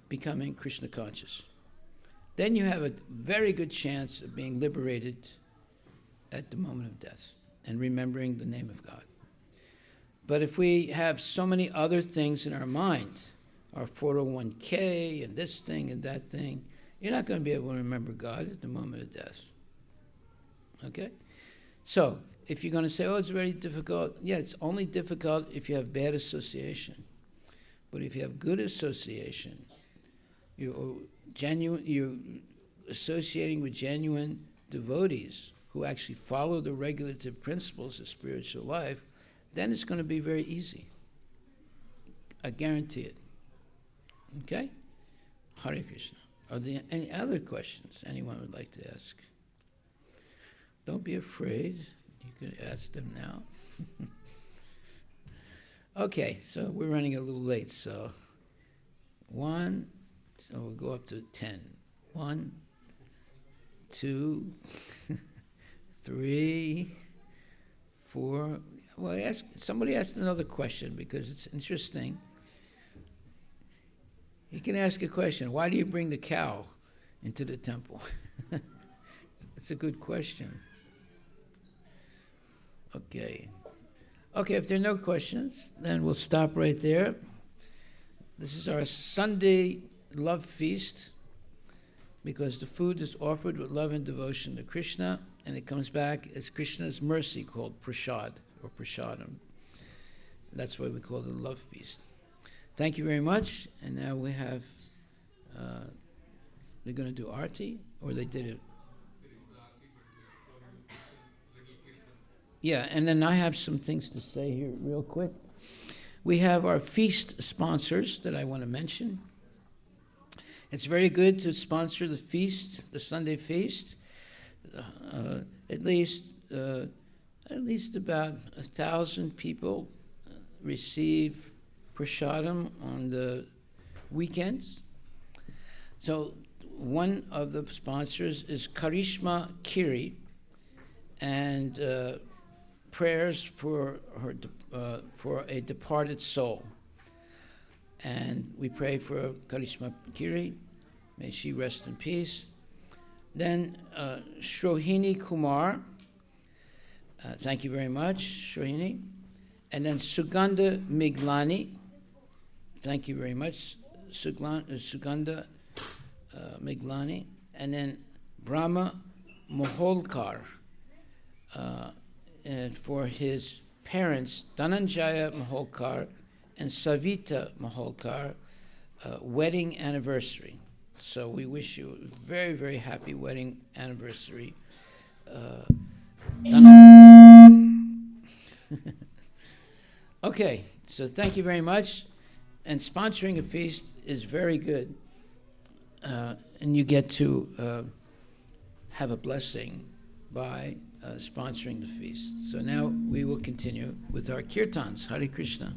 Speaker 2: becoming Krishna conscious. Then you have a very good chance of being liberated at the moment of death and remembering the name of God. But if we have so many other things in our mind, our 401k and this thing and that thing, you're not going to be able to remember God at the moment of death. Okay? So, if you're going to say, oh, it's very difficult, yeah, it's only difficult if you have bad association. But if you have good association, you're associating with genuine devotees who actually follow the regulative principles of spiritual life, then it's going to be very easy. I guarantee it. Okay? Hare Krishna. Are there any other questions anyone would like to ask? Don't be afraid. You can ask them now. Okay, so we're running a little late, so we'll go up to 10. 1, 2, 3, 4. Well, somebody asked another question because it's interesting. You can ask a question. Why do you bring the cow into the temple? It's a good question. Okay, if there are no questions, then we'll stop right there. This is our Sunday love feast because the food is offered with love and devotion to Krishna, and it comes back as Krishna's mercy called prasad or prasadam. That's why we call it a love feast. Thank you very much. And now we have, they're going to do arti, or they did it? Yeah, and then I have some things to say here real quick. We have our feast sponsors that I want to mention. It's very good to sponsor the feast, the Sunday feast. At least about 1,000 people receive prasadam on the weekends. So one of the sponsors is Karishma Kiri, and prayers for a departed soul. And we pray for Karishma Kiri, may she rest in peace. Then Shrohini Kumar, thank you very much, Shrohini. And then Sugandha Miglani, thank you very much, Sugandha Miglani. And then Brahma Moholkar, and for his parents, Dhananjaya Moholkar and Savita Moholkar, wedding anniversary. So we wish you a very, very happy wedding anniversary. Okay, so thank you very much. And sponsoring a feast is very good. And you get to have a blessing by sponsoring the feast. So now we will continue with our Kirtans. Hare Krishna.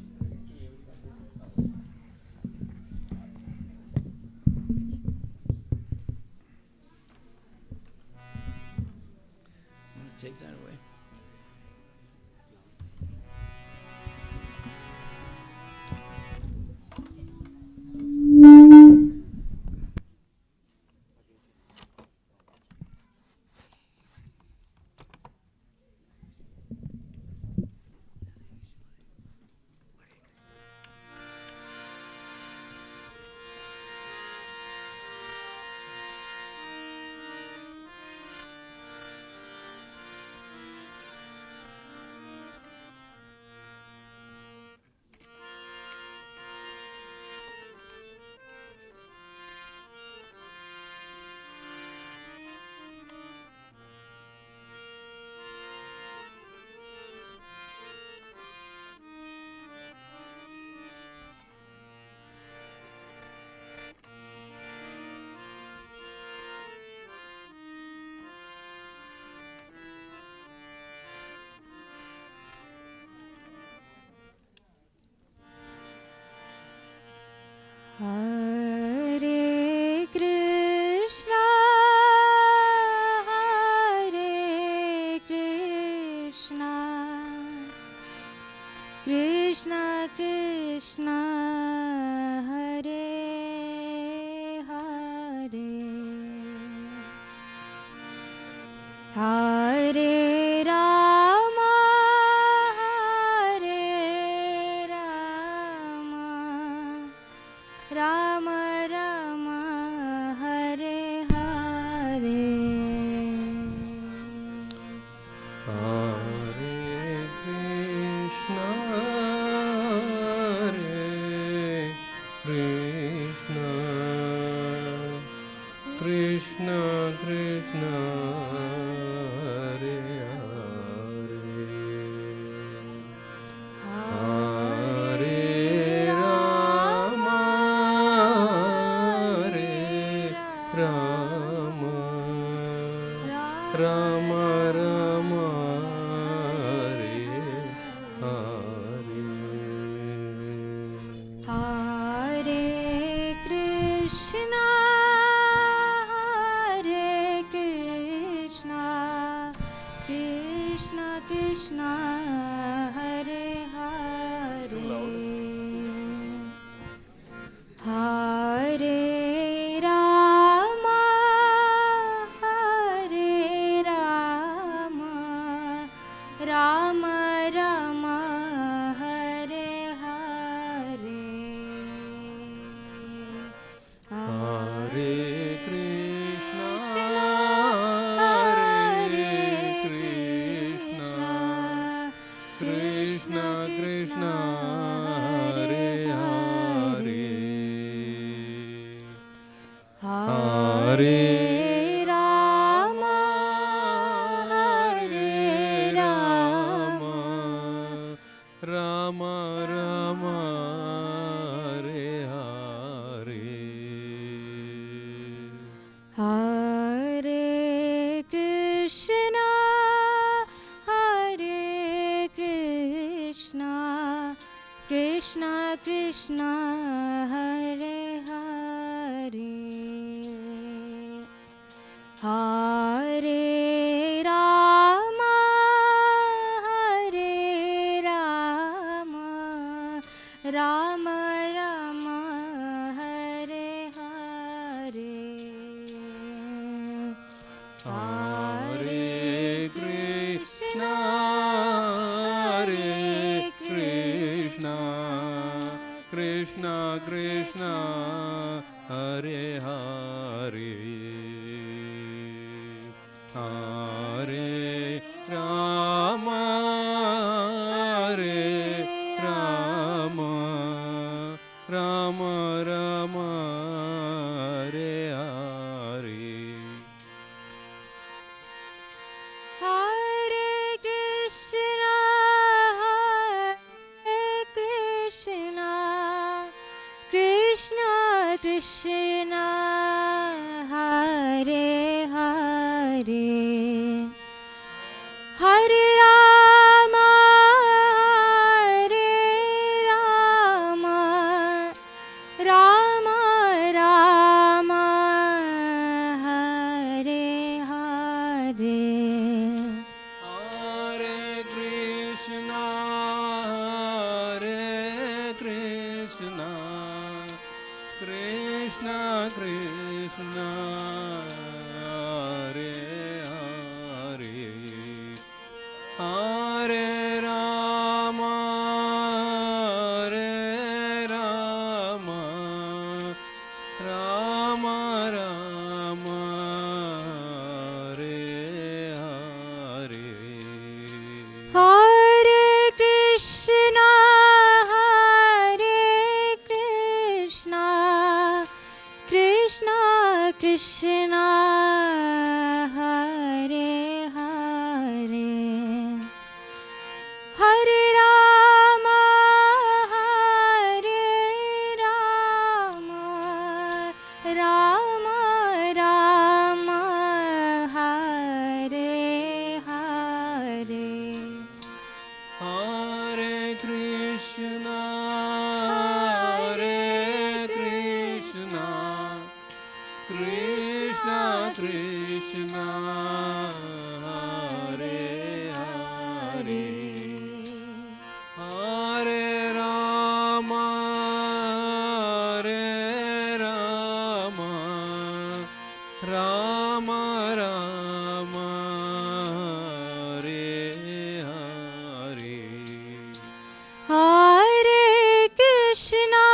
Speaker 2: Want to take that away?
Speaker 5: Hare Krishna, Hare Krishna, Krishna Krishna, Hare Hare, Hare Rama, Hare Rama, Rama Rama, Hare Hare.
Speaker 6: Hare Krishna, Krishna Krishna, Hare Hare, Hare Rama, Rama, Rama Rama, Hare Hare.
Speaker 5: Hare Krishna, Hare Krishna, Krishna Krishna, Hare Hare, Hare Rama, Hare Rama, Rama Rama, Hare Hare,
Speaker 6: Hare Krishna, Krishna Krishna, Hare Hare, Hare
Speaker 5: Rama, Hare Rama,
Speaker 6: Rama Rama, Hare Hare.
Speaker 5: Hare Krishna, Hare Krishna, Krishna Krishna, Hare Hare, Hare Rama, Hare Rama, Rama Rama, Hare Hare,
Speaker 6: Hare Krishna, Krishna Krishna, Hare Hare, Hare Rama, Rama, Rama Rama, Hare Hare.
Speaker 5: Hare Krishna, Krishna Krishna, Hare Hare,
Speaker 6: Krishna, Hare Hare, Hare Rama, Hare Rama, Rama Rama, Hare Hare.
Speaker 5: Hare Krishna, Hare Krishna, Krishna Krishna, Hare Hare, Hare Rama, Hare Rama, Rama Rama, Hare Hare.
Speaker 6: Hare Krishna, Hare Krishna, Krishna Krishna, Hare Hare, Hare Rama, Hare Rama, Rama Rama, Hare Hare.
Speaker 5: Hare Krishna,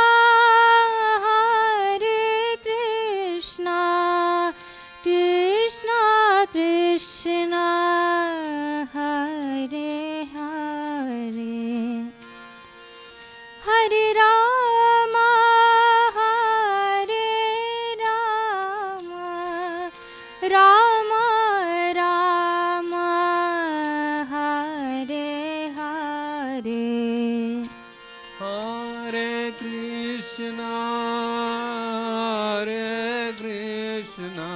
Speaker 5: Hare Krishna, Krishna Krishna, Hare Hare, Hare Rama, Hare Rama, Rama Rama, Hare Hare.
Speaker 6: Hare Krishna, Hare Krishna,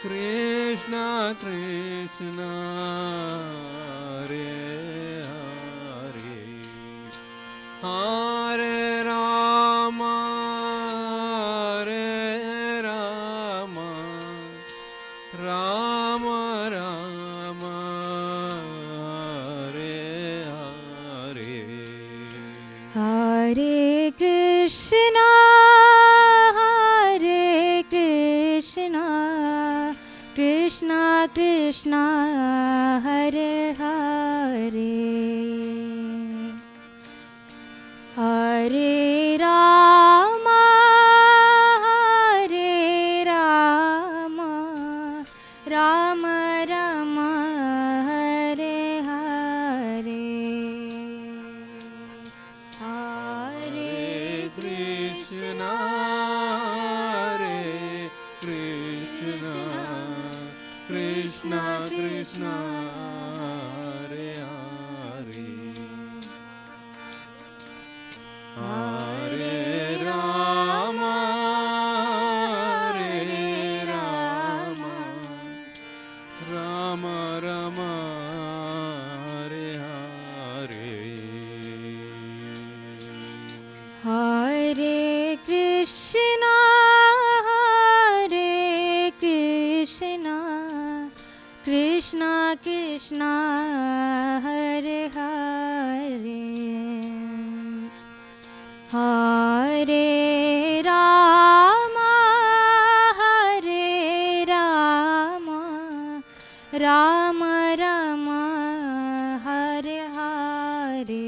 Speaker 6: Krishna Krishna, Hare Hare, Hare Rama, Hare Rama, Rama Rama, Hare Hare.
Speaker 5: Hare Krishna, Hare Krishna, Krishna Krishna, Hare Hare, Hare Rama, Hare Rama, Rama Rama, Hare Hare, Hare
Speaker 6: Krishna, Hare Krishna, Krishna Krishna, Hare Hare, Hare Rama, Hare Rama, Rama Rama, Hare Hare.
Speaker 5: Hare Krishna, Hare Krishna, Krishna Krishna, Hare Hare, Hare Rama, Hare Rama, Rama Rama, Hare Hare,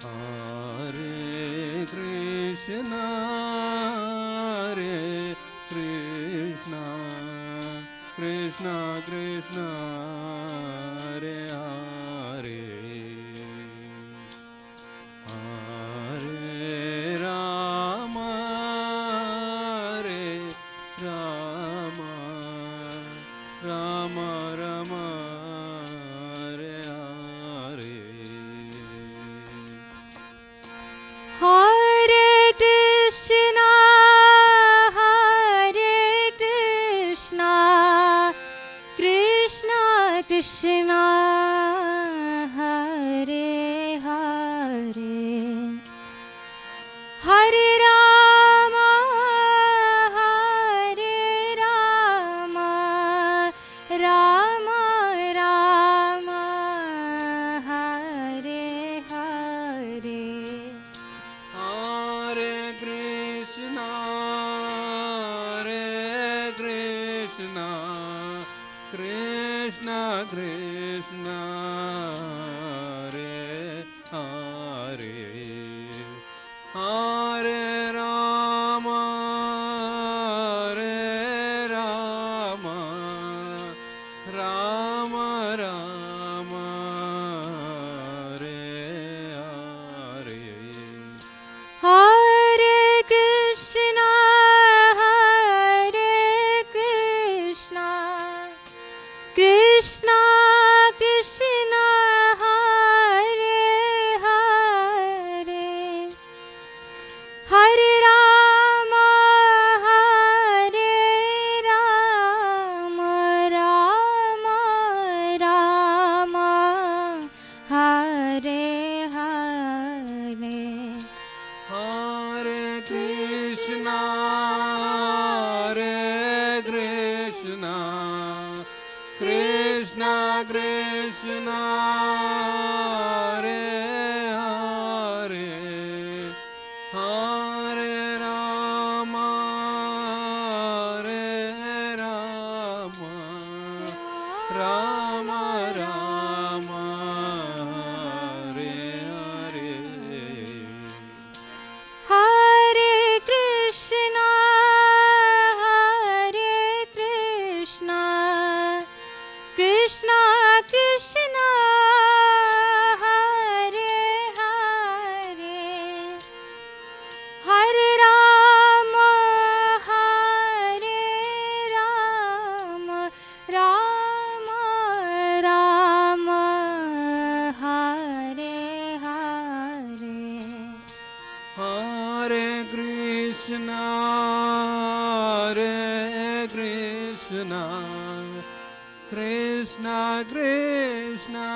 Speaker 6: Hare Krishna, Hare Krishna, Krishna Krishna, Hare Hare, Hare Rama, Hare Rama, Rama Rama, Hare Hare.
Speaker 5: Hare Krishna, Hare Krishna, Krishna Krishna, Hare Hare, Hare Rama, Hare Rama, Rama Rama, Hare Hare,
Speaker 6: Hare Krishna. Krishna Krishna Hare Hare Hare Rama Hare Rama Rama Rama Hare Hare
Speaker 5: Hare Krishna, Hare Krishna, Krishna Krishna, Hare Hare, Hare Rama, Hare Rama, Rama Rama, Hare Hare.
Speaker 6: Hare Krishna, Hare Krishna, Krishna Krishna, Hare Hare, Hare Rama, Hare Rama, Rama Rama, Hare Hare.
Speaker 5: Hare Krishna, Hare Krishna, Krishna Krishna, Hare Hare, Hare Rama, Hare Rama, Rama Rama, Hare Hare.
Speaker 6: Hare Krishna, Hare Krishna, Krishna Krishna, Hare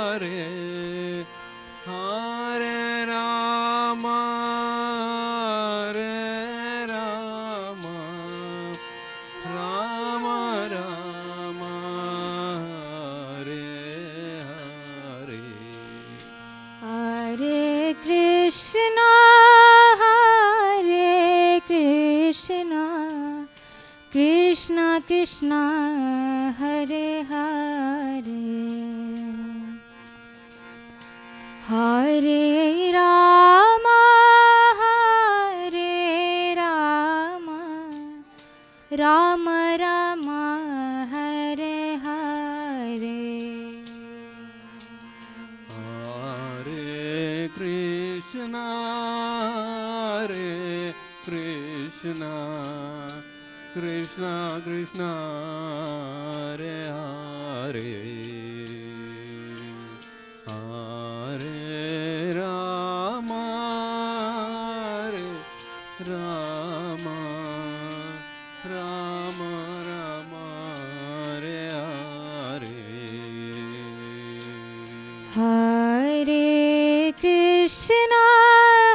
Speaker 6: Hare, Hare Rama, Hare Rama, Rama Rama, Hare Hare.
Speaker 5: Hare Krishna, Hare Krishna, Krishna Krishna, Hare Hare, Hare Rama, Hare Rama, Rama Rama, Hare Hare.
Speaker 6: Hare Krishna, Hare Krishna, Krishna Krishna, Hare Hare, Hare Rama, Hare Rama, Rama Rama, Hare Hare.
Speaker 5: Hare Krishna,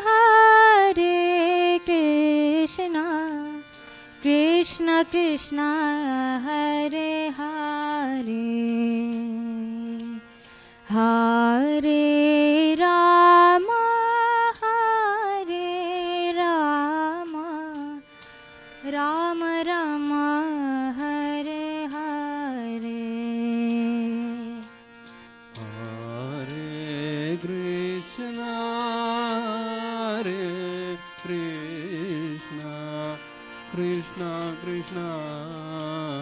Speaker 5: Hare Krishna, Krishna Krishna, Hare Hare, Hare Rama, Hare Rama, Rama Rama, Hare Hare.
Speaker 6: Hare Krishna, Hare Krishna, Krishna Krishna,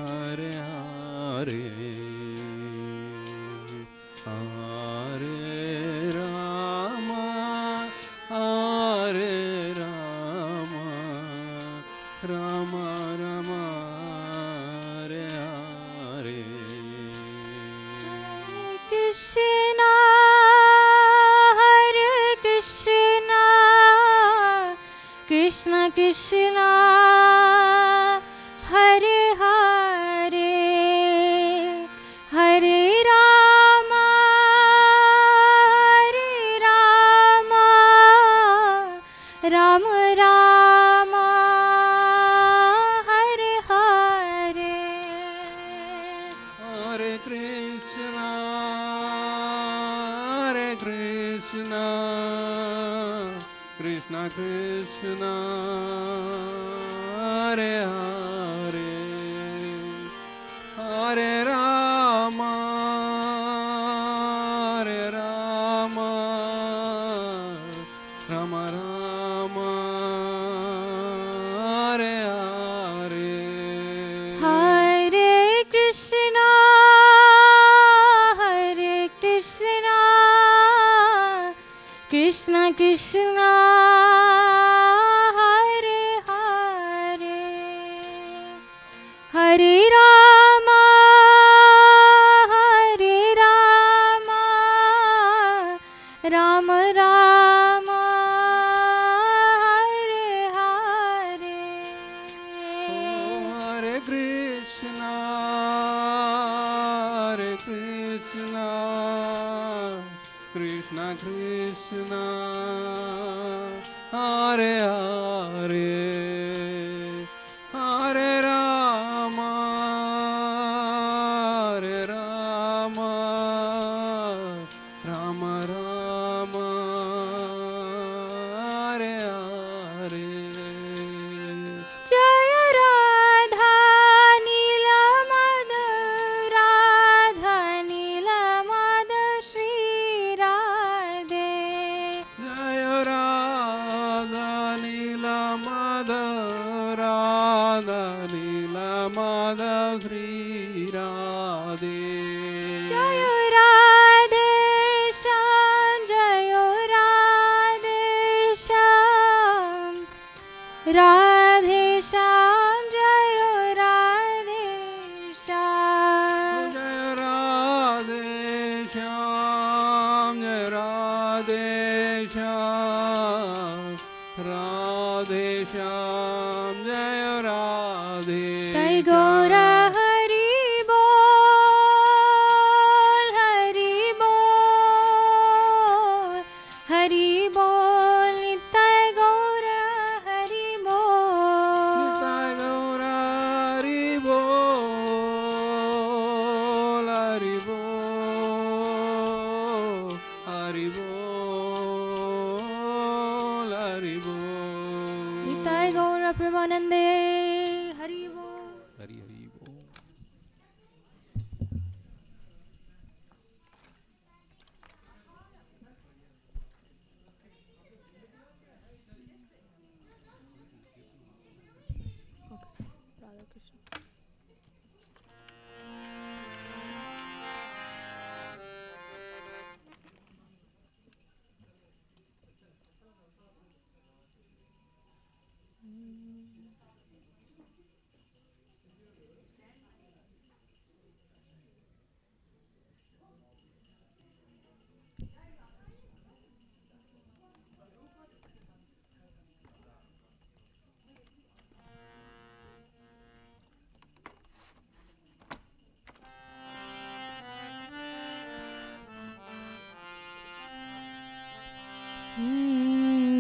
Speaker 6: Hare Hare, Hare Rama, Hare Rama, Rama Rama, Hare Hare.
Speaker 5: Krishna, Hare Krishna, Krishna Krishna, Hare Hare, Hare Rama, Hare Rama, Rama Rama, Hare Hare.
Speaker 6: Hare Krishna, Hare Krishna, Krishna Krishna, Hare Hare,
Speaker 5: Rama, Hare Rama, Rama Rama, Hare Hare.
Speaker 6: Hare Krishna, Krishna Krishna, Hare Hare, Hare Rama, Rama Rama, Hare Hare.
Speaker 5: Jaya Radha Nilamada, Radha Nilamada Shri Radhe.
Speaker 6: Jaya Radha Nila Madha Sri Radhe.
Speaker 5: Jaya Radhe Shyam, Jaya Radhe Shyam, Radhe Shyam, Jaya Radhe Shyam.
Speaker 6: Jaya Radhe Shyam, Jaya Radhe Shyam, Radhe Shyam, Jaya Radhe
Speaker 5: Jai Gaura Hari Bol, Hari Bol, Hari Bol, Nitai Gaura Hari Bol.
Speaker 6: Nitai Gaura Hari Bol, Hari Bol, Hari Bol, Hari Bol.
Speaker 5: Nitai Gaura Premanande Hari Bol.
Speaker 6: Hari Hari Bol.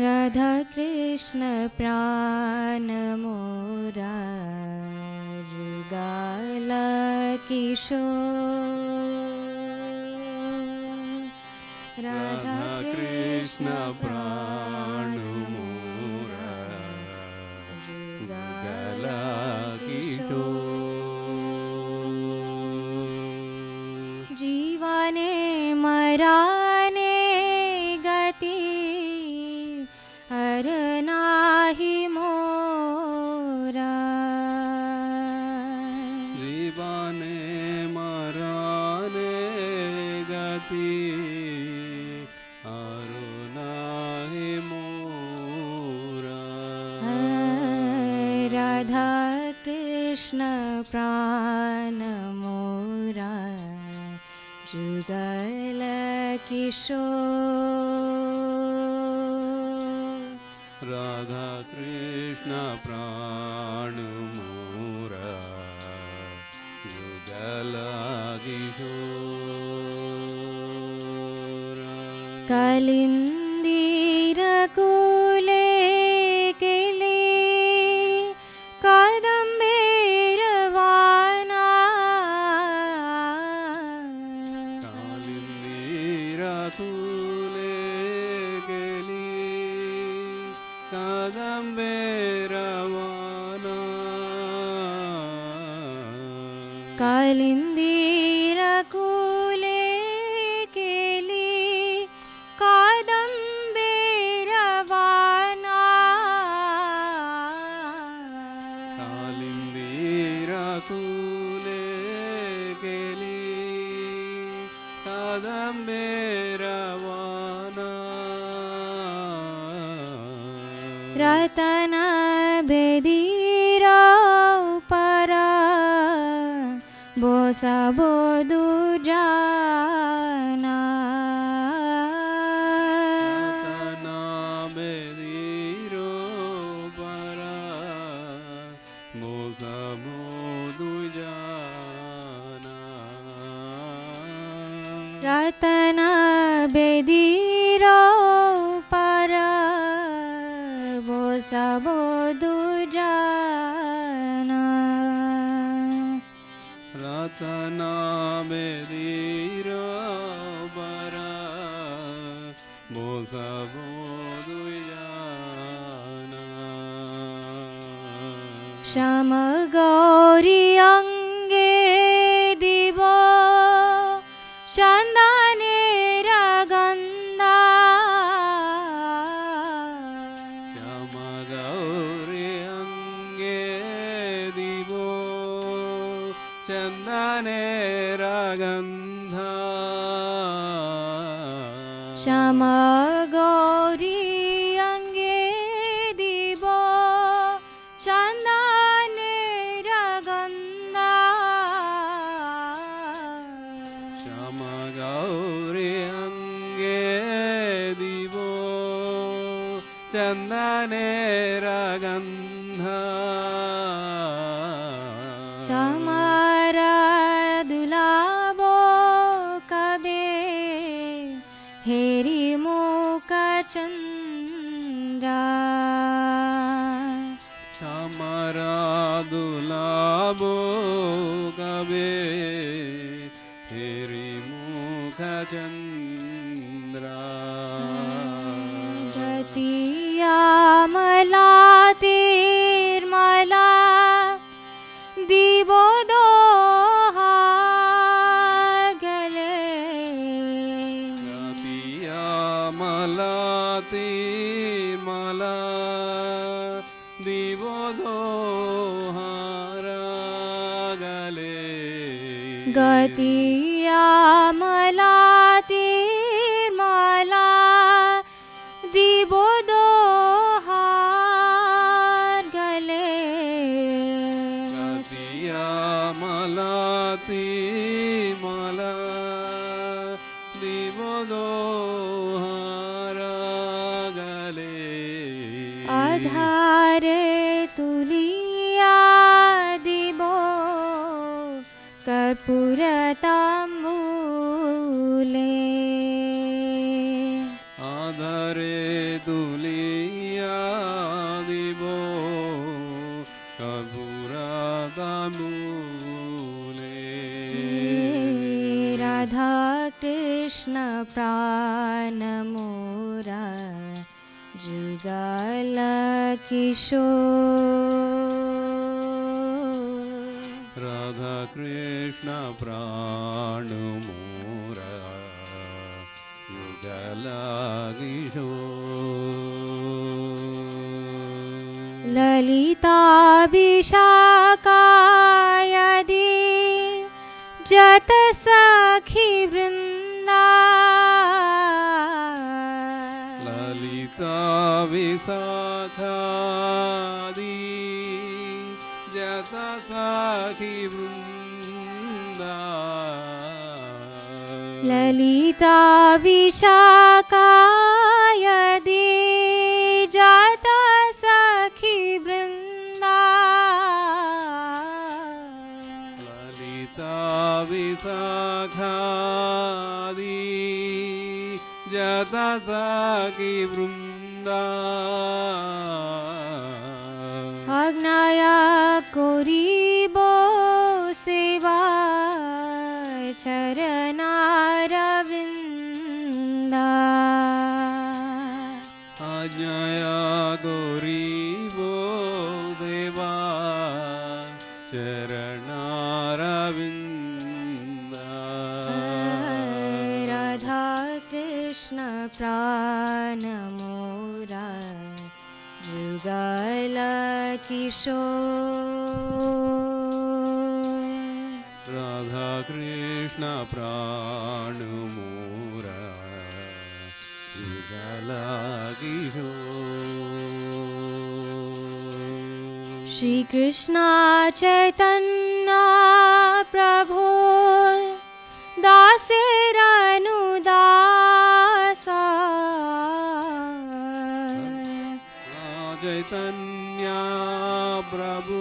Speaker 5: Radha Krishna Prana Mora Jugala Kishore.
Speaker 6: Radha Krishna Prana Mora Jugala Kishore.
Speaker 5: जीवाने मराने गति हर नाही मोरा.
Speaker 6: जीवाने मराने गति अरुणाहि मोरा.
Speaker 5: राधा कृष्ण प्राण मोरा जुगल किशोर.
Speaker 6: राधा कृष्ण प्राण मोरा युगल किशोर.
Speaker 5: कलिंदीर कुले केले कादंबेर वाना.
Speaker 6: कालिंदीर कुले केली कादंबेरवाना.
Speaker 5: कालिंदीर कुले केली कादंबेर वाना.
Speaker 6: कालिंदीर कुले केली कादंबेरवाना.
Speaker 5: रतन बेदीरा परा वो सब दूजाना
Speaker 6: रतना बेदीरो परा मोसमो दुजाना
Speaker 5: रतन बेदीरो पर वो सब दूजाना
Speaker 6: रतना बेदीरो परा मोसमो दुजाना
Speaker 5: श्याम गौरी अंगे दिवो चंदने रगंधा
Speaker 6: श्याम गौरी अंगे दिवो चंदने रगंधा
Speaker 5: श्याम गौरी अंगे दिवो चंदने रगंधा
Speaker 6: श्याम गौरी अंगे दिवो चंदने रगंधा
Speaker 5: समारा दुलाबो कबे हेरी मुख चंद्रा
Speaker 6: श्यामरा दुलाबो कबे हेरी मुख चंद्रा
Speaker 5: गतिया मला तीर्मला दीवो दो गले
Speaker 6: गतिया मलाती मला दिवो दो हारा गले
Speaker 5: गतिया मला तीर्मला दीवो दो गले
Speaker 6: गतिया मलाती मला दिवो दो हारा गले
Speaker 5: आधारे तुलिया दिवो कर्पूर तांबूले
Speaker 6: आधारे तुलिया दिवो कपूरा तांबूले
Speaker 5: राधा कृष्ण प्राण मोरा जुगल किशोर
Speaker 6: राधा कृष्ण प्राण मोरा युगल किशोर
Speaker 5: ललिता विशाखायदि जत सखी वृंदा
Speaker 6: ललिता विशाखादि जत सखी वृंदा
Speaker 5: ललिता विशाखायदि जत सखी वृंदा
Speaker 6: ललिता विशाखादि जत सखी वृंदा
Speaker 5: अग्नया कोरिबो सेवा चरणारविंदा
Speaker 6: अजया गौरीवो देवा चरणारविंदा
Speaker 5: राधा कृष्ण प्राण मोरा जुगल किशोर
Speaker 6: राधा कृष्ण प्राण मोरा युगल किशोर
Speaker 5: श्री कृष्ण चैतन्य प्रभु
Speaker 6: प्रभु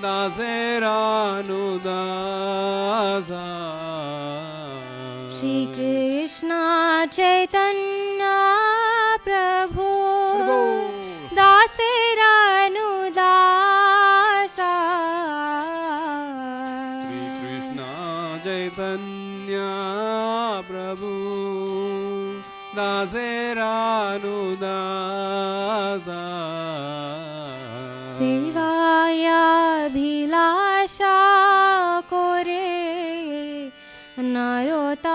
Speaker 6: दासेरानु दासा
Speaker 5: श्री कृष्ण चैतन्य प्रभु दासेरानु दासा
Speaker 6: श्री कृष्ण चैतन्य प्रभु दासेरानु दासा
Speaker 5: सेवायाभिलाषा कोरे नरोत्तमदासा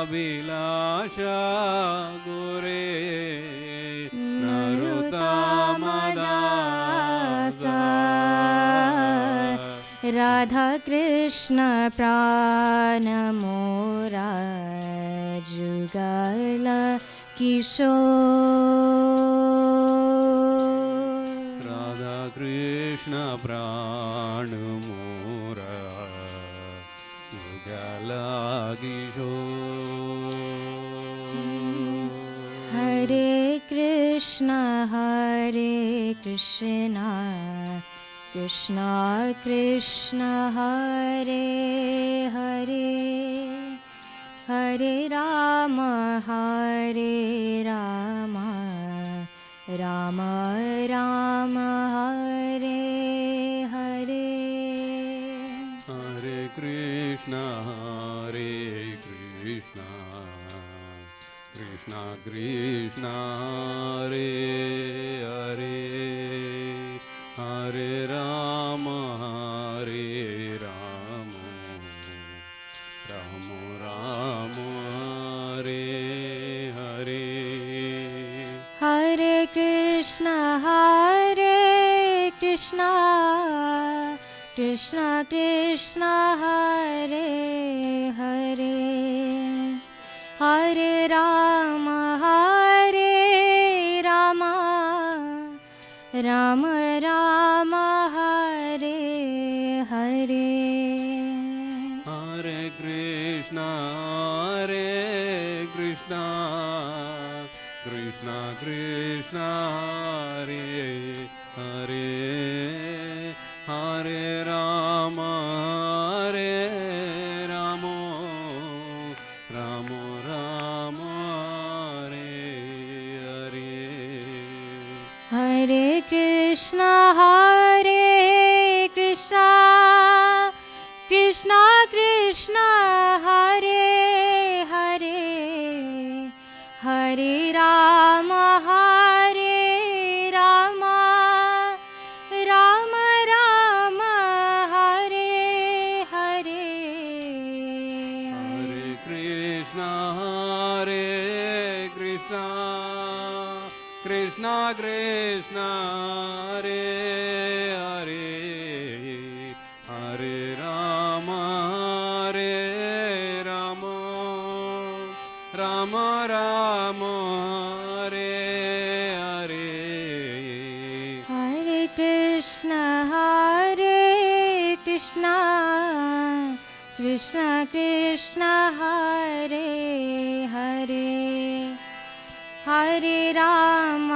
Speaker 6: सेवायाभिलाषा गुरे नरोत्तमदासा
Speaker 5: राधा कृष्ण प्राण मोरा जुगल किशोर
Speaker 6: राधा कृष्ण प्राण मोरा जुगल किशोर
Speaker 5: हरे कृष्ण कृष्ण कृष्ण हरे हरे हरे राम राम राम हरे हरे
Speaker 6: हरे कृष्ण कृष्ण कृष्ण हरे हरे हरे राम राम राम हरे हरे
Speaker 5: हरे कृष्ण कृष्ण कृष्ण हरे हरे हरे राम राम राम हरे हरे
Speaker 6: हरे कृष्ण कृष्ण कृष्ण हरे हरे हरे राम राम राम हरे हरे
Speaker 5: हरे कृष्ण कृष्ण कृष्ण हरे हरे हरे राम राम राम हरे हरे
Speaker 6: हरे कृष्ण कृष्ण कृष्ण हरे हरे हरे राम राम राम हरे हरे
Speaker 5: हरे कृष्ण कृष्ण कृष्ण हरे हरे हरे राम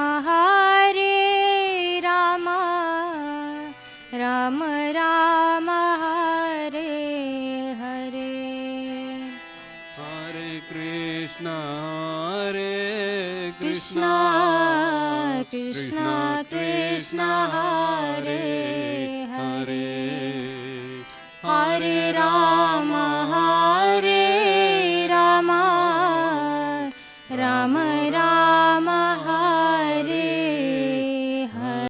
Speaker 5: राम राम हरे हरे
Speaker 6: हरे कृष्ण
Speaker 5: कृष्ण कृष्ण कृष्ण हरे हरे हरे राम राम राम हरे